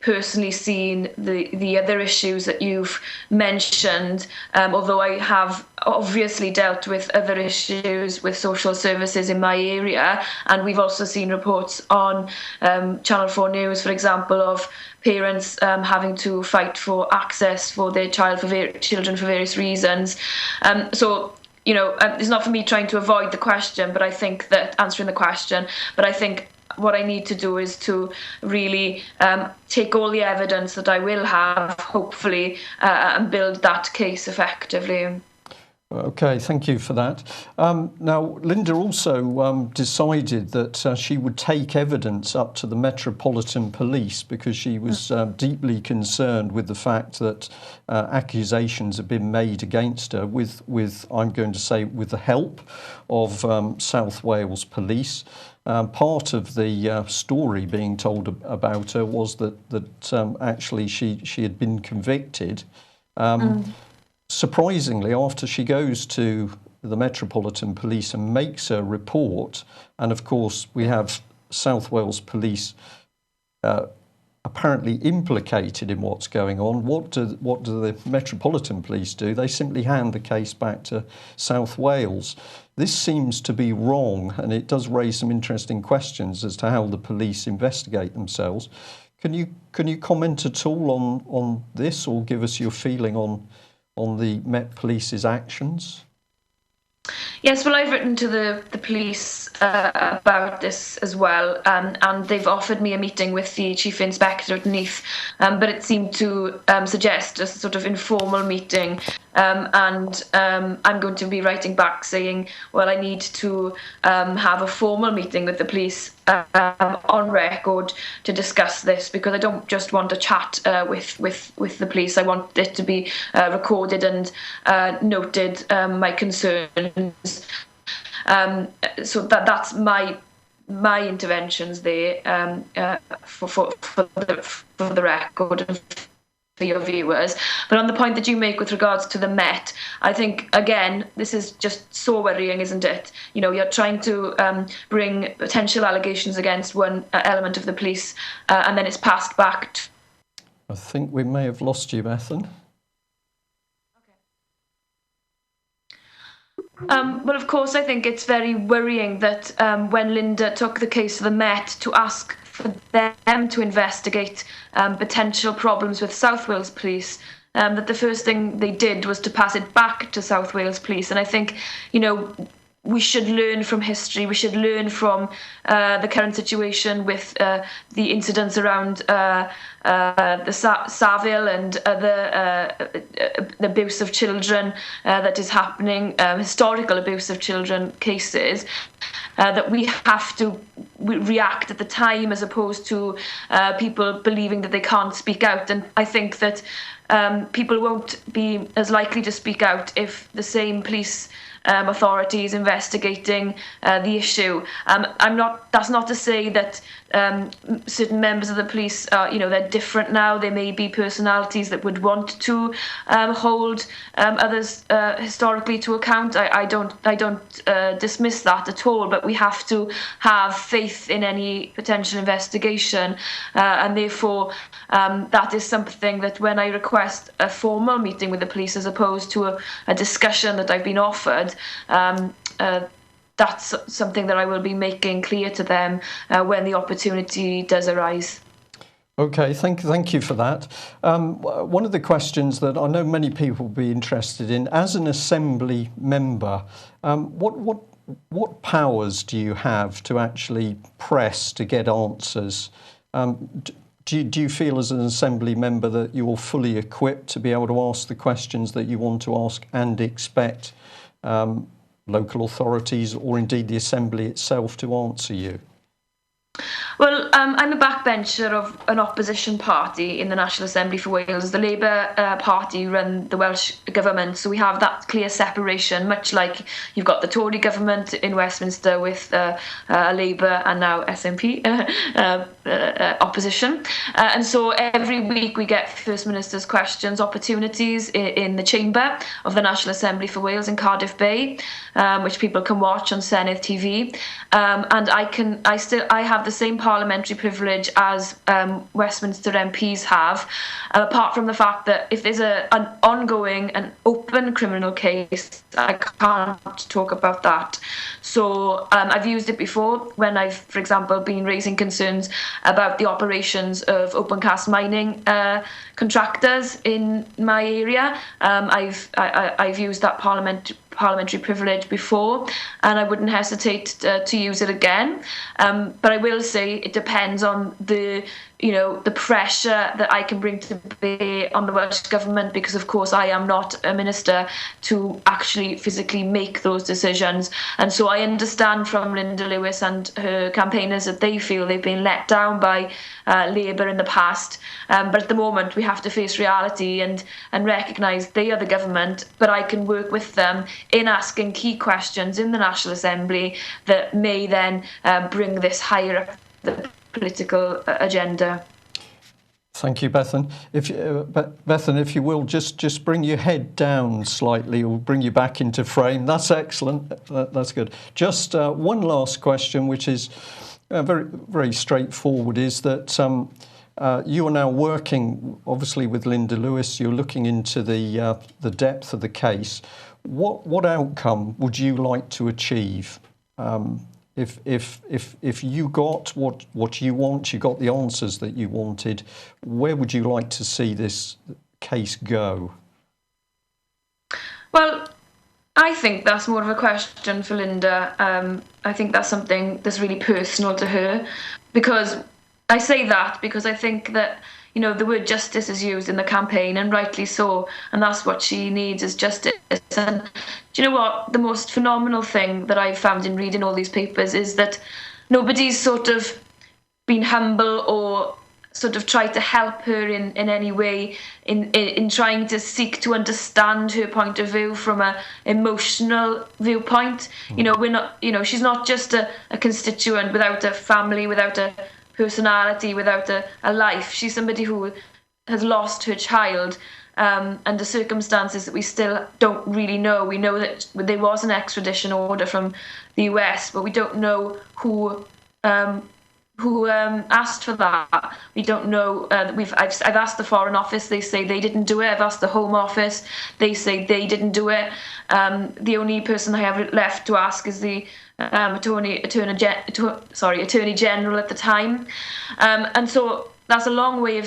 personally seen the other issues that you've mentioned, although I have obviously dealt with other issues with social services in my area, and we've also seen reports on Channel 4 News, for example, of parents having to fight for access for their children for various reasons. So, you know, it's not for me trying to avoid the question, but I think that answering the question, but I think what I need to do is to really take all the evidence that I will have, hopefully, and build that case effectively. Okay, thank you for that. Now, Linda also decided that she would take evidence up to the Metropolitan Police because she was deeply concerned with the fact that accusations had been made against her with I'm going to say, with the help of South Wales Police. Part of the story being told about her was that actually she had been convicted. Surprisingly, after she goes to the Metropolitan Police and makes a report, and of course we have South Wales Police apparently implicated in what's going on, what do the Metropolitan Police do? They simply hand the case back to South Wales. This seems to be wrong, and it does raise some interesting questions as to how the police investigate themselves. Can you comment at all on this, or give us your feeling on the Met Police's actions? Yes, well, I've written to the police about this as well, and they've offered me a meeting with the Chief Inspector at Neath, but it seemed to suggest a sort of informal meeting, and I'm going to be writing back saying, well, I need to have a formal meeting with the police on record to discuss this, because I don't just want to chat with the police. I want it to be recorded and noted, my concerns. So that's my interventions there, for the record and for your viewers. But on the point that you make with regards to the Met, I think, again, this is just so worrying, isn't it? You know, you're trying to bring potential allegations against one element of the police, and then it's passed back. I think we may have lost you, Bethan. Well, of course, I think it's very worrying that when Linda took the case to the Met to ask for them to investigate potential problems with South Wales Police, that the first thing they did was to pass it back to South Wales Police. And I think, you know, we should learn from history. We should learn from the current situation with the incidents around the Savile and the abuse of children that is happening, historical abuse of children cases. That we have to react at the time, as opposed to people believing that they can't speak out. And I think that people won't be as likely to speak out if the same police authorities investigating the issue. That's not to say that certain members of the police are, they're different now. There may be personalities that would want to hold others historically to account. I don't dismiss that at all. But we have to have faith in any potential investigation, and therefore that is something that when I request a formal meeting with the police, as opposed to a discussion that I've been offered, that's something that I will be making clear to them when the opportunity does arise. Okay, thank you for that. One of the questions that I know many people will be interested in, as an Assembly member, what powers do you have to actually press to get answers? Do you feel as an Assembly member that you're fully equipped to be able to ask the questions that you want to ask and expect local authorities or indeed the Assembly itself to answer you? Well, I'm a backbencher of an opposition party in the National Assembly for Wales. The Labour Party run the Welsh Government, so we have that clear separation, much like you've got the Tory government in Westminster with Labour and now SNP opposition. And so every week we get First Minister's questions opportunities in the chamber of the National Assembly for Wales in Cardiff Bay, which people can watch on Senedd TV. And I have the same parliamentary privilege as Westminster MPs have, apart from the fact that if there's an ongoing and open criminal case, I can't talk about that. So I've used it before when I've, for example, been raising concerns about the operations of open cast mining contractors in my area. I've used that parliamentary privilege before, and I wouldn't hesitate to use it again. But I will say it depends on the pressure that I can bring to bear on the Welsh Government, because of course I am not a minister to actually physically make those decisions. And so I understand from Linda Lewis and her campaigners that they feel they've been let down by Labour in the past. But at the moment we have to face reality and recognise they are the government, but I can work with them in asking key questions in the National Assembly that may then bring this higher up the political agenda. Thank you, Bethan. Bethan, if you will, just bring your head down slightly, or bring you back into frame. That's excellent. That's good. Just one last question, which is very, very straightforward, is that you are now working, obviously, with Linda Lewis. You're looking into the depth of the case. What outcome would you like to achieve? If you got what you want, you got the answers that you wanted, where would you like to see this case go? Well, I think that's more of a question for Linda. I think that's something that's really personal to her, because I say that because I think that the word justice is used in the campaign, and rightly so, and that's what she needs, is justice. And do you know what? The most phenomenal thing that I've found in reading all these papers is that nobody's sort of been humble or sort of tried to help her in any way in trying to seek to understand her point of view from a emotional viewpoint. We're not, she's not just a constituent without a family, without a personality, without a life. She's somebody who has lost her child under circumstances that we still don't really know. We know that there was an extradition order from the US, but we don't know who asked for that. We don't know. I've asked the Foreign Office. They say they didn't do it. I've asked the Home Office. They say they didn't do it. The only person I have left to ask is the Attorney General at the time. And so that's a long way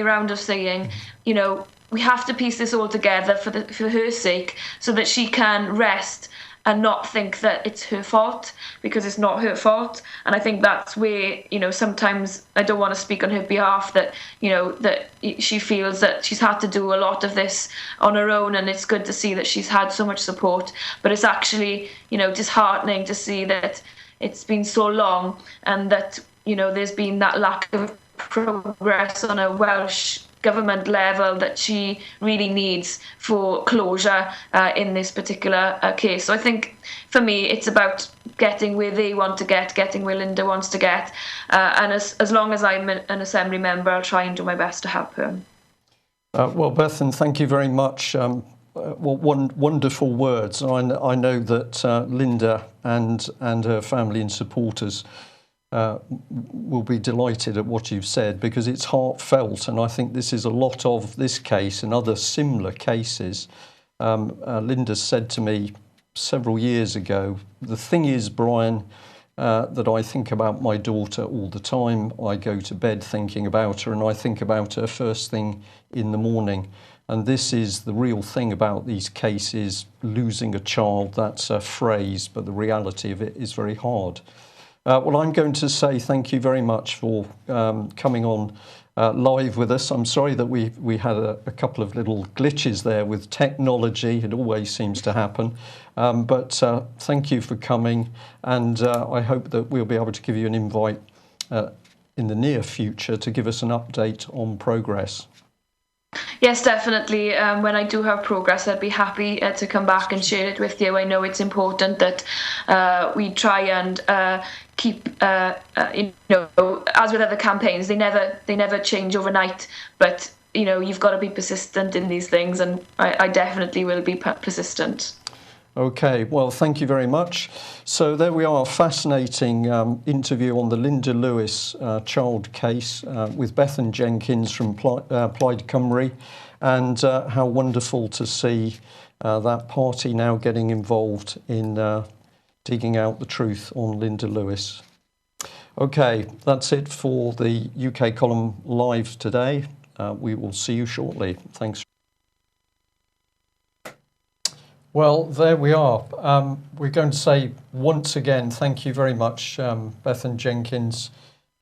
round of saying, we have to piece this all together for her sake, so that she can rest and not think that it's her fault, because it's not her fault. And I think that's where, sometimes I don't want to speak on her behalf, that, that she feels that she's had to do a lot of this on her own, and it's good to see that she's had so much support. But it's actually, disheartening to see that it's been so long, and that, there's been that lack of progress on a Welsh government level that she really needs for closure in this particular case. So I think for me it's about getting where they want to getting where Linda wants to get, and as long as I'm an Assembly member, I'll try and do my best to help her. Well, Bethan, thank you very much. Wonderful words. I know that Linda and her family and supporters will be delighted at what you've said, because it's heartfelt, and I think this is a lot of this case and other similar cases. Linda said to me several years ago, the thing is, Brian, that I think about my daughter all the time. I go to bed thinking about her, and I think about her first thing in the morning. And this is the real thing about these cases. Losing a child, that's a phrase, but the reality of it is very hard. Well, I'm going to say thank you very much for coming on live with us. I'm sorry that we had a couple of little glitches there with technology. It always seems to happen. But thank you for coming, and I hope that we'll be able to give you an invite in the near future to give us an update on progress. Yes, definitely. When I do have progress, I'd be happy to come back and share it with you. I know it's important that we try and keep, as with other campaigns, they never change overnight. But you've got to be persistent in these things, and I definitely will be persistent. Okay, well, thank you very much. So there we are, fascinating interview on the Linda Lewis child case with Bethan Jenkins from Plaid Cymru, and how wonderful to see that party now getting involved in digging out the truth on Linda Lewis. Okay, that's it for the UK Column Live today. We will see you shortly. Thanks. Well, there we are. We're going to say once again, thank you very much, Bethan Jenkins,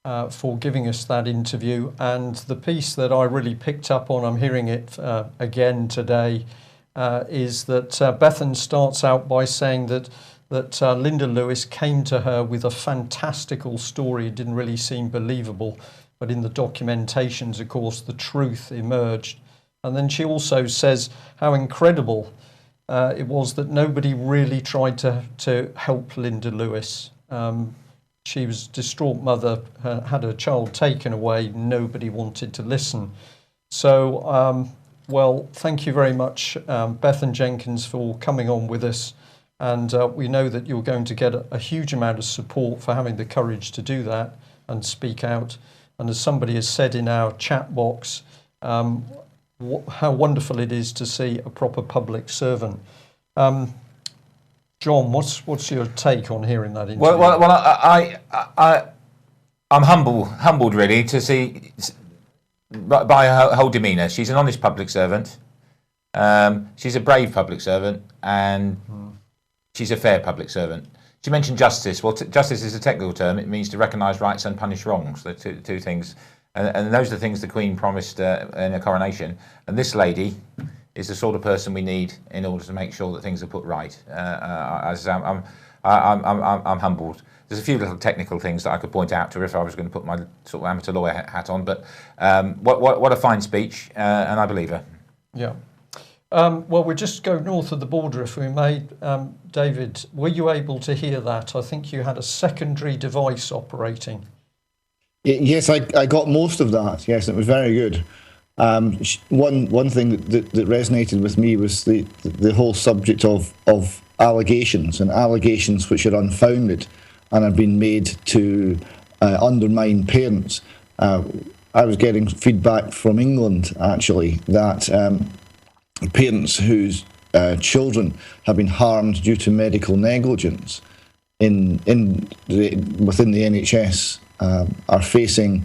for giving us that interview. And the piece that I really picked up on, I'm hearing it again today, is that Bethan starts out by saying that Linda Lewis came to her with a fantastical story. It didn't really seem believable, but in the documentations, of course, the truth emerged. And then she also says how incredible it was that nobody really tried to help Linda Lewis. She was a distraught mother, had her child taken away. Nobody wanted to listen. So, well, thank you very much, Bethan Jenkins, for coming on with us. And we know that you're going to get a huge amount of support for having the courage to do that and speak out. And as somebody has said in our chat box, how wonderful it is to see a proper public servant. John, what's your take on hearing that interview? Well, I'm humbled really to see by her whole demeanour. She's an honest public servant. She's a brave public servant, and she's a fair public servant. She mentioned justice. Well, justice is a technical term. It means to recognise rights and punish wrongs. The two things. And those are the things the Queen promised in her coronation. And this lady is the sort of person we need in order to make sure that things are put right. I'm humbled. There's a few little technical things that I could point out to her if I was going to put my sort of amateur lawyer hat on. But what a fine speech, and I believe her. Yeah. Well, we'll just go north of the border, if we may. David, were you able to hear that? I think you had a secondary device operating. Yes, I got most of that. Yes, it was very good. One thing that resonated with me was the whole subject of allegations, and allegations which are unfounded and have been made to undermine parents. I was getting feedback from England, actually, that parents whose children have been harmed due to medical negligence within the NHS are facing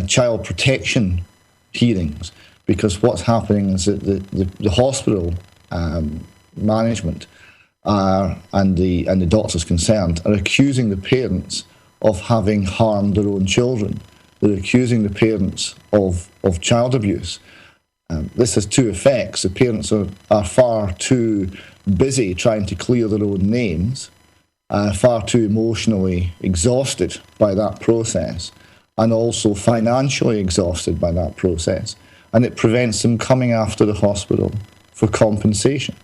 child protection hearings, because what's happening is that the hospital management and the doctors concerned are accusing the parents of having harmed their own children. They're accusing the parents of child abuse. This has two effects. The parents are far too busy trying to clear their own names, far too emotionally exhausted by that process, and also financially exhausted by that process. And it prevents them coming after the hospital for compensation.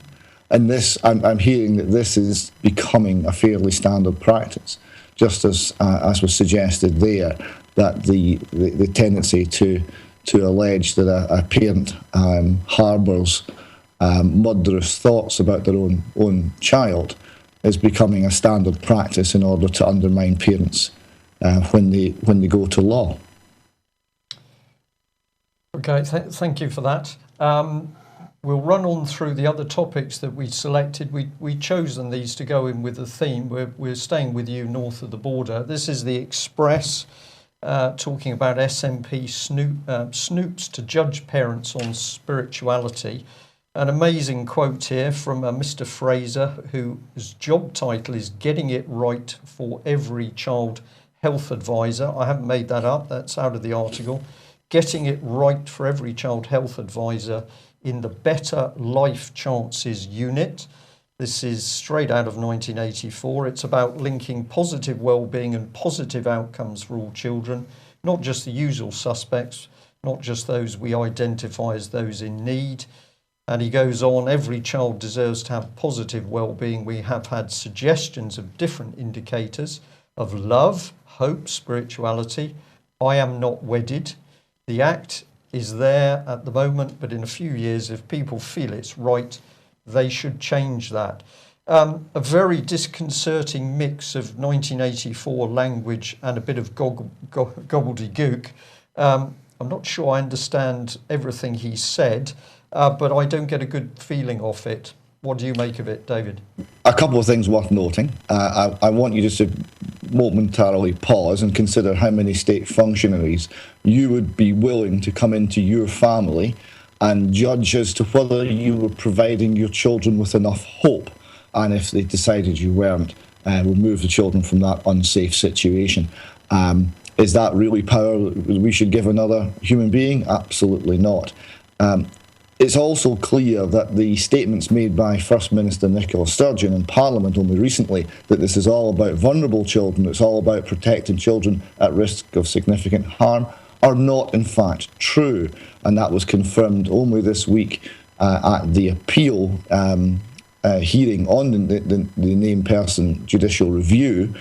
And this, I'm hearing that this is becoming a fairly standard practice, just as was suggested there, that the tendency to allege that a parent harbours murderous thoughts about their own child is becoming a standard practice in order to undermine parents when they go to law. Okay, thank you for that. We'll run on through the other topics that we selected. We've chosen these to go in with the theme. We're staying with you north of the border. This is the Express, talking about SNP snoops to judge parents on spirituality. An amazing quote here from Mr. Fraser, whose job title is Getting It Right for Every Child Health Advisor. I haven't made that up, that's out of the article. Getting It Right for Every Child Health Advisor in the Better Life Chances Unit. This is straight out of 1984. It's about linking positive well-being and positive outcomes for all children, not just the usual suspects, not just those we identify as those in need. And he goes on, every child deserves to have positive well-being. We have had suggestions of different indicators of love, hope, spirituality. I am not wedded. The act is there at the moment, but in a few years, if people feel it's right, they should change that. A very disconcerting mix of 1984 language and a bit of gobbledygook. I'm not sure I understand everything he said, but I don't get a good feeling off it. What do you make of it, David? A couple of things worth noting. I want you just to momentarily pause and consider how many state functionaries you would be willing to come into your family and judge as to whether you were providing your children with enough hope, and if they decided you weren't, remove the children from that unsafe situation. Is that really power we should give another human being? Absolutely not. It's also clear that the statements made by First Minister Nicola Sturgeon in Parliament only recently, that this is all about vulnerable children, it's all about protecting children at risk of significant harm, are not in fact true. And that was confirmed only this week at the appeal hearing on the named person judicial review,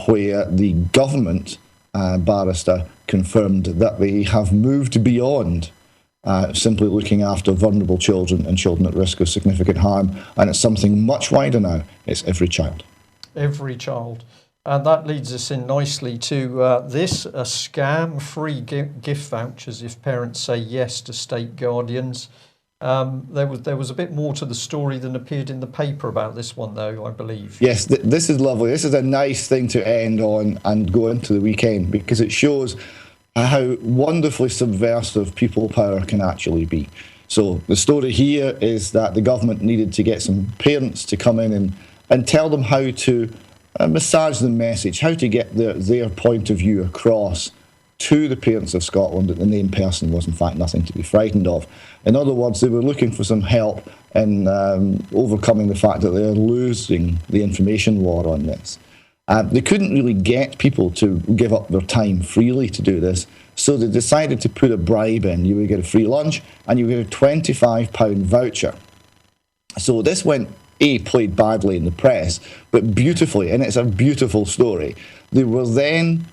where the government barrister confirmed that they have moved beyond simply looking after vulnerable children and children at risk of significant harm, and it's something much wider now. It's every child. Every child. And that leads us in nicely to a scam, free gift vouchers if parents say yes to state guardians. There was a bit more to the story than appeared in the paper about this one, though, I believe. Yes, this is lovely. This is a nice thing to end on and go into the weekend, because it shows how wonderfully subversive people power can actually be. So the story here is that the government needed to get some parents to come in and tell them how to massage the message, how to get their point of view across to the parents of Scotland that the named person was in fact nothing to be frightened of. In other words, they were looking for some help in overcoming the fact that they're losing the information war on this. They couldn't really get people to give up their time freely to do this, so they decided to put a bribe in. You would get a free lunch and you would get a £25 voucher. So this played badly in the press, but beautifully, and it's a beautiful story. They then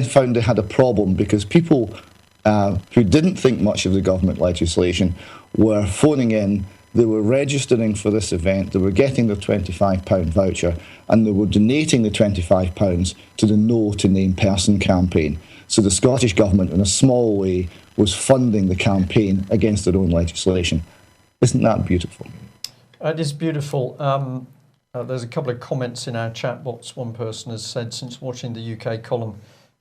found they had a problem because people who didn't think much of the government legislation were phoning in. They were registering for this event, they were getting their £25 voucher, and they were donating the £25 to the No to Name Person campaign. So the Scottish Government, in a small way, was funding the campaign against their own legislation. Isn't that beautiful? It is beautiful. There's a couple of comments in our chat box. One person has said, since watching the UK column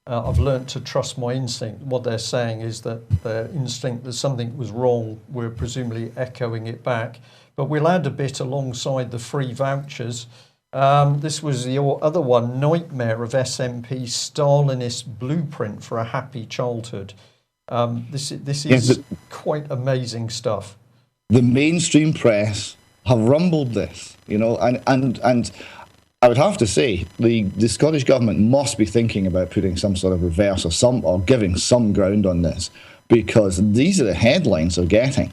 I've learnt to trust my instinct. What they're saying is that their instinct that something was wrong, we're presumably echoing it back. But we'll add a bit alongside the free vouchers. This was your other one, Nightmare of SNP Stalinist Blueprint for a Happy Childhood. This is quite amazing stuff. The mainstream press have rumbled this, you know, and I would have to say the Scottish Government must be thinking about putting some sort of reverse or giving some ground on this, because these are the headlines they're getting.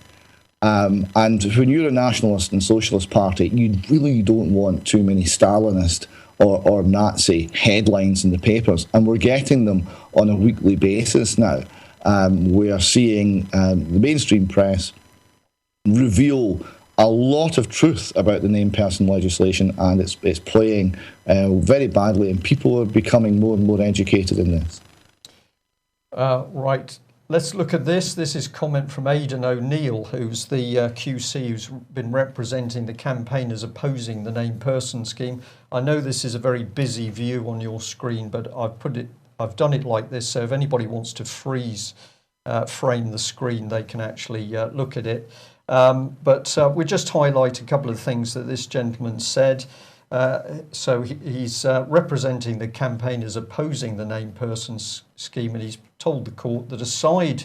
And when you're a nationalist and socialist party, you really don't want too many Stalinist or Nazi headlines in the papers, and we're getting them on a weekly basis now. We are seeing the mainstream press reveal a lot of truth about the named person legislation, and it's playing very badly, and people are becoming more and more educated in this. Right. Let's look at this. This is comment from Aidan O'Neill, who's the QC who's been representing the campaigners opposing the named person scheme. I know this is a very busy view on your screen, but I've done it like this, so if anybody wants to frame the screen, they can actually look at it. But we just highlight a couple of things that this gentleman said. So he's representing the campaigners opposing the named persons scheme, and he's told the court that aside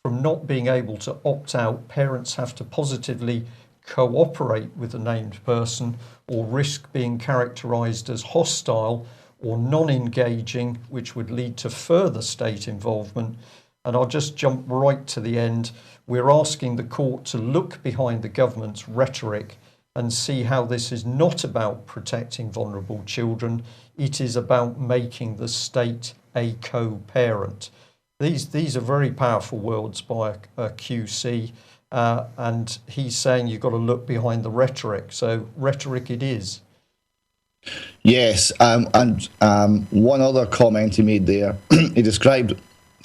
from not being able to opt out, parents have to positively cooperate with the named person or risk being characterised as hostile or non-engaging, which would lead to further state involvement. And I'll just jump right to the end. We're asking the court to look behind the government's rhetoric and see how this is not about protecting vulnerable children. It is about making the state a co-parent. These are very powerful words by a QC, and he's saying you've got to look behind the rhetoric. So rhetoric it is. Yes, and one other comment he made there, he described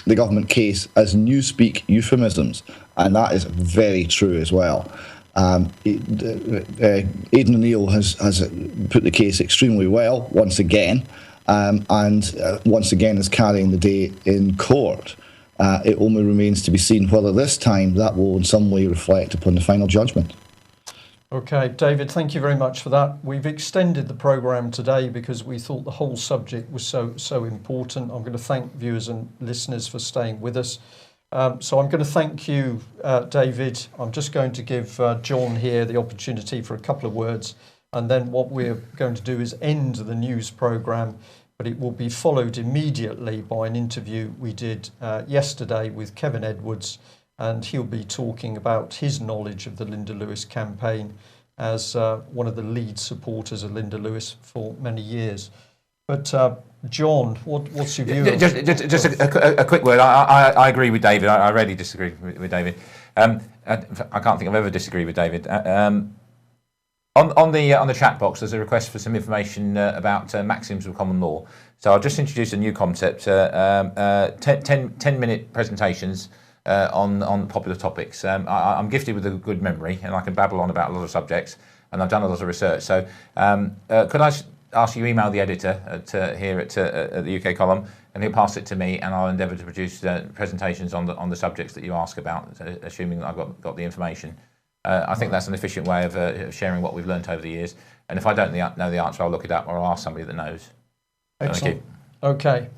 the government case as newspeak euphemisms, and that is very true as well. Aidan O'Neill has put the case extremely well once again, and once again is carrying the day in court. It only remains to be seen whether this time that will in some way reflect upon the final judgment. Okay, David, thank you very much for that. We've extended the programme today because we thought the whole subject was so important. I'm going to thank viewers and listeners for staying with us. So I'm going to thank you, David. I'm just going to give John here the opportunity for a couple of words, and then what we're going to do is end the news programme, but it will be followed immediately by an interview we did yesterday with Kevin Edwards, and he'll be talking about his knowledge of the Linda Lewis campaign as one of the lead supporters of Linda Lewis for many years. But John, what's your view? Just a quick word. I agree with David. I rarely disagree with David. I can't think I've ever disagreed with David. On the chat box, there's a request for some information about maxims of common law. So I'll just introduce a new concept: 10-minute presentations on popular topics. I'm gifted with a good memory, and I can babble on about a lot of subjects, and I've done a lot of research. So could I ask you email the editor here at the UK column, and he'll pass it to me, and I'll endeavour to produce presentations on the subjects that you ask about, assuming that I've got the information. I think that's an efficient way of sharing what we've learnt over the years. And if I don't know the answer, I'll look it up or I'll ask somebody that knows. Excellent. Thank you. Okay.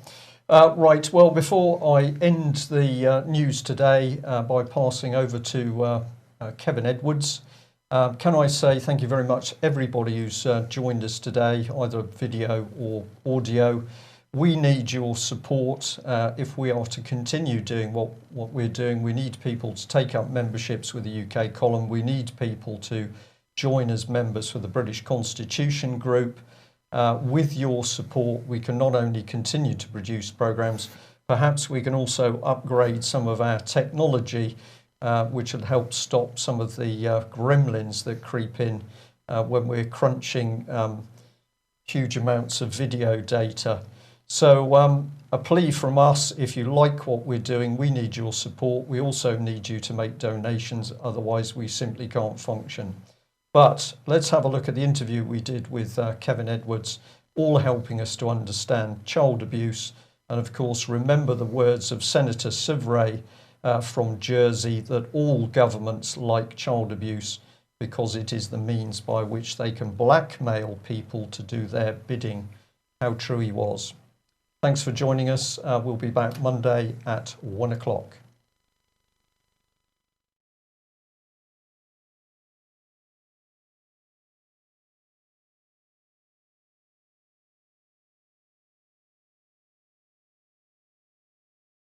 Right. Well, before I end the news today by passing over to Kevin Edwards, can I say thank you very much everybody who's joined us today, either video or audio. We need your support if we are to continue doing what we're doing. We need people to take up memberships with the UK column. We need people to join as members for the British Constitution Group. With your support, we can not only continue to produce programmes, perhaps we can also upgrade some of our technology, which will help stop some of the gremlins that creep in when we're crunching huge amounts of video data. So a plea from us: if you like what we're doing, we need your support. We also need you to make donations, otherwise we simply can't function. But let's have a look at the interview we did with Kevin Edwards, all helping us to understand child abuse And of course, remember the words of Senator Sivray from Jersey, that all governments like child abuse because it is the means by which they can blackmail people to do their bidding. How true he was. Thanks for joining us. We'll be back Monday at 1 o'clock.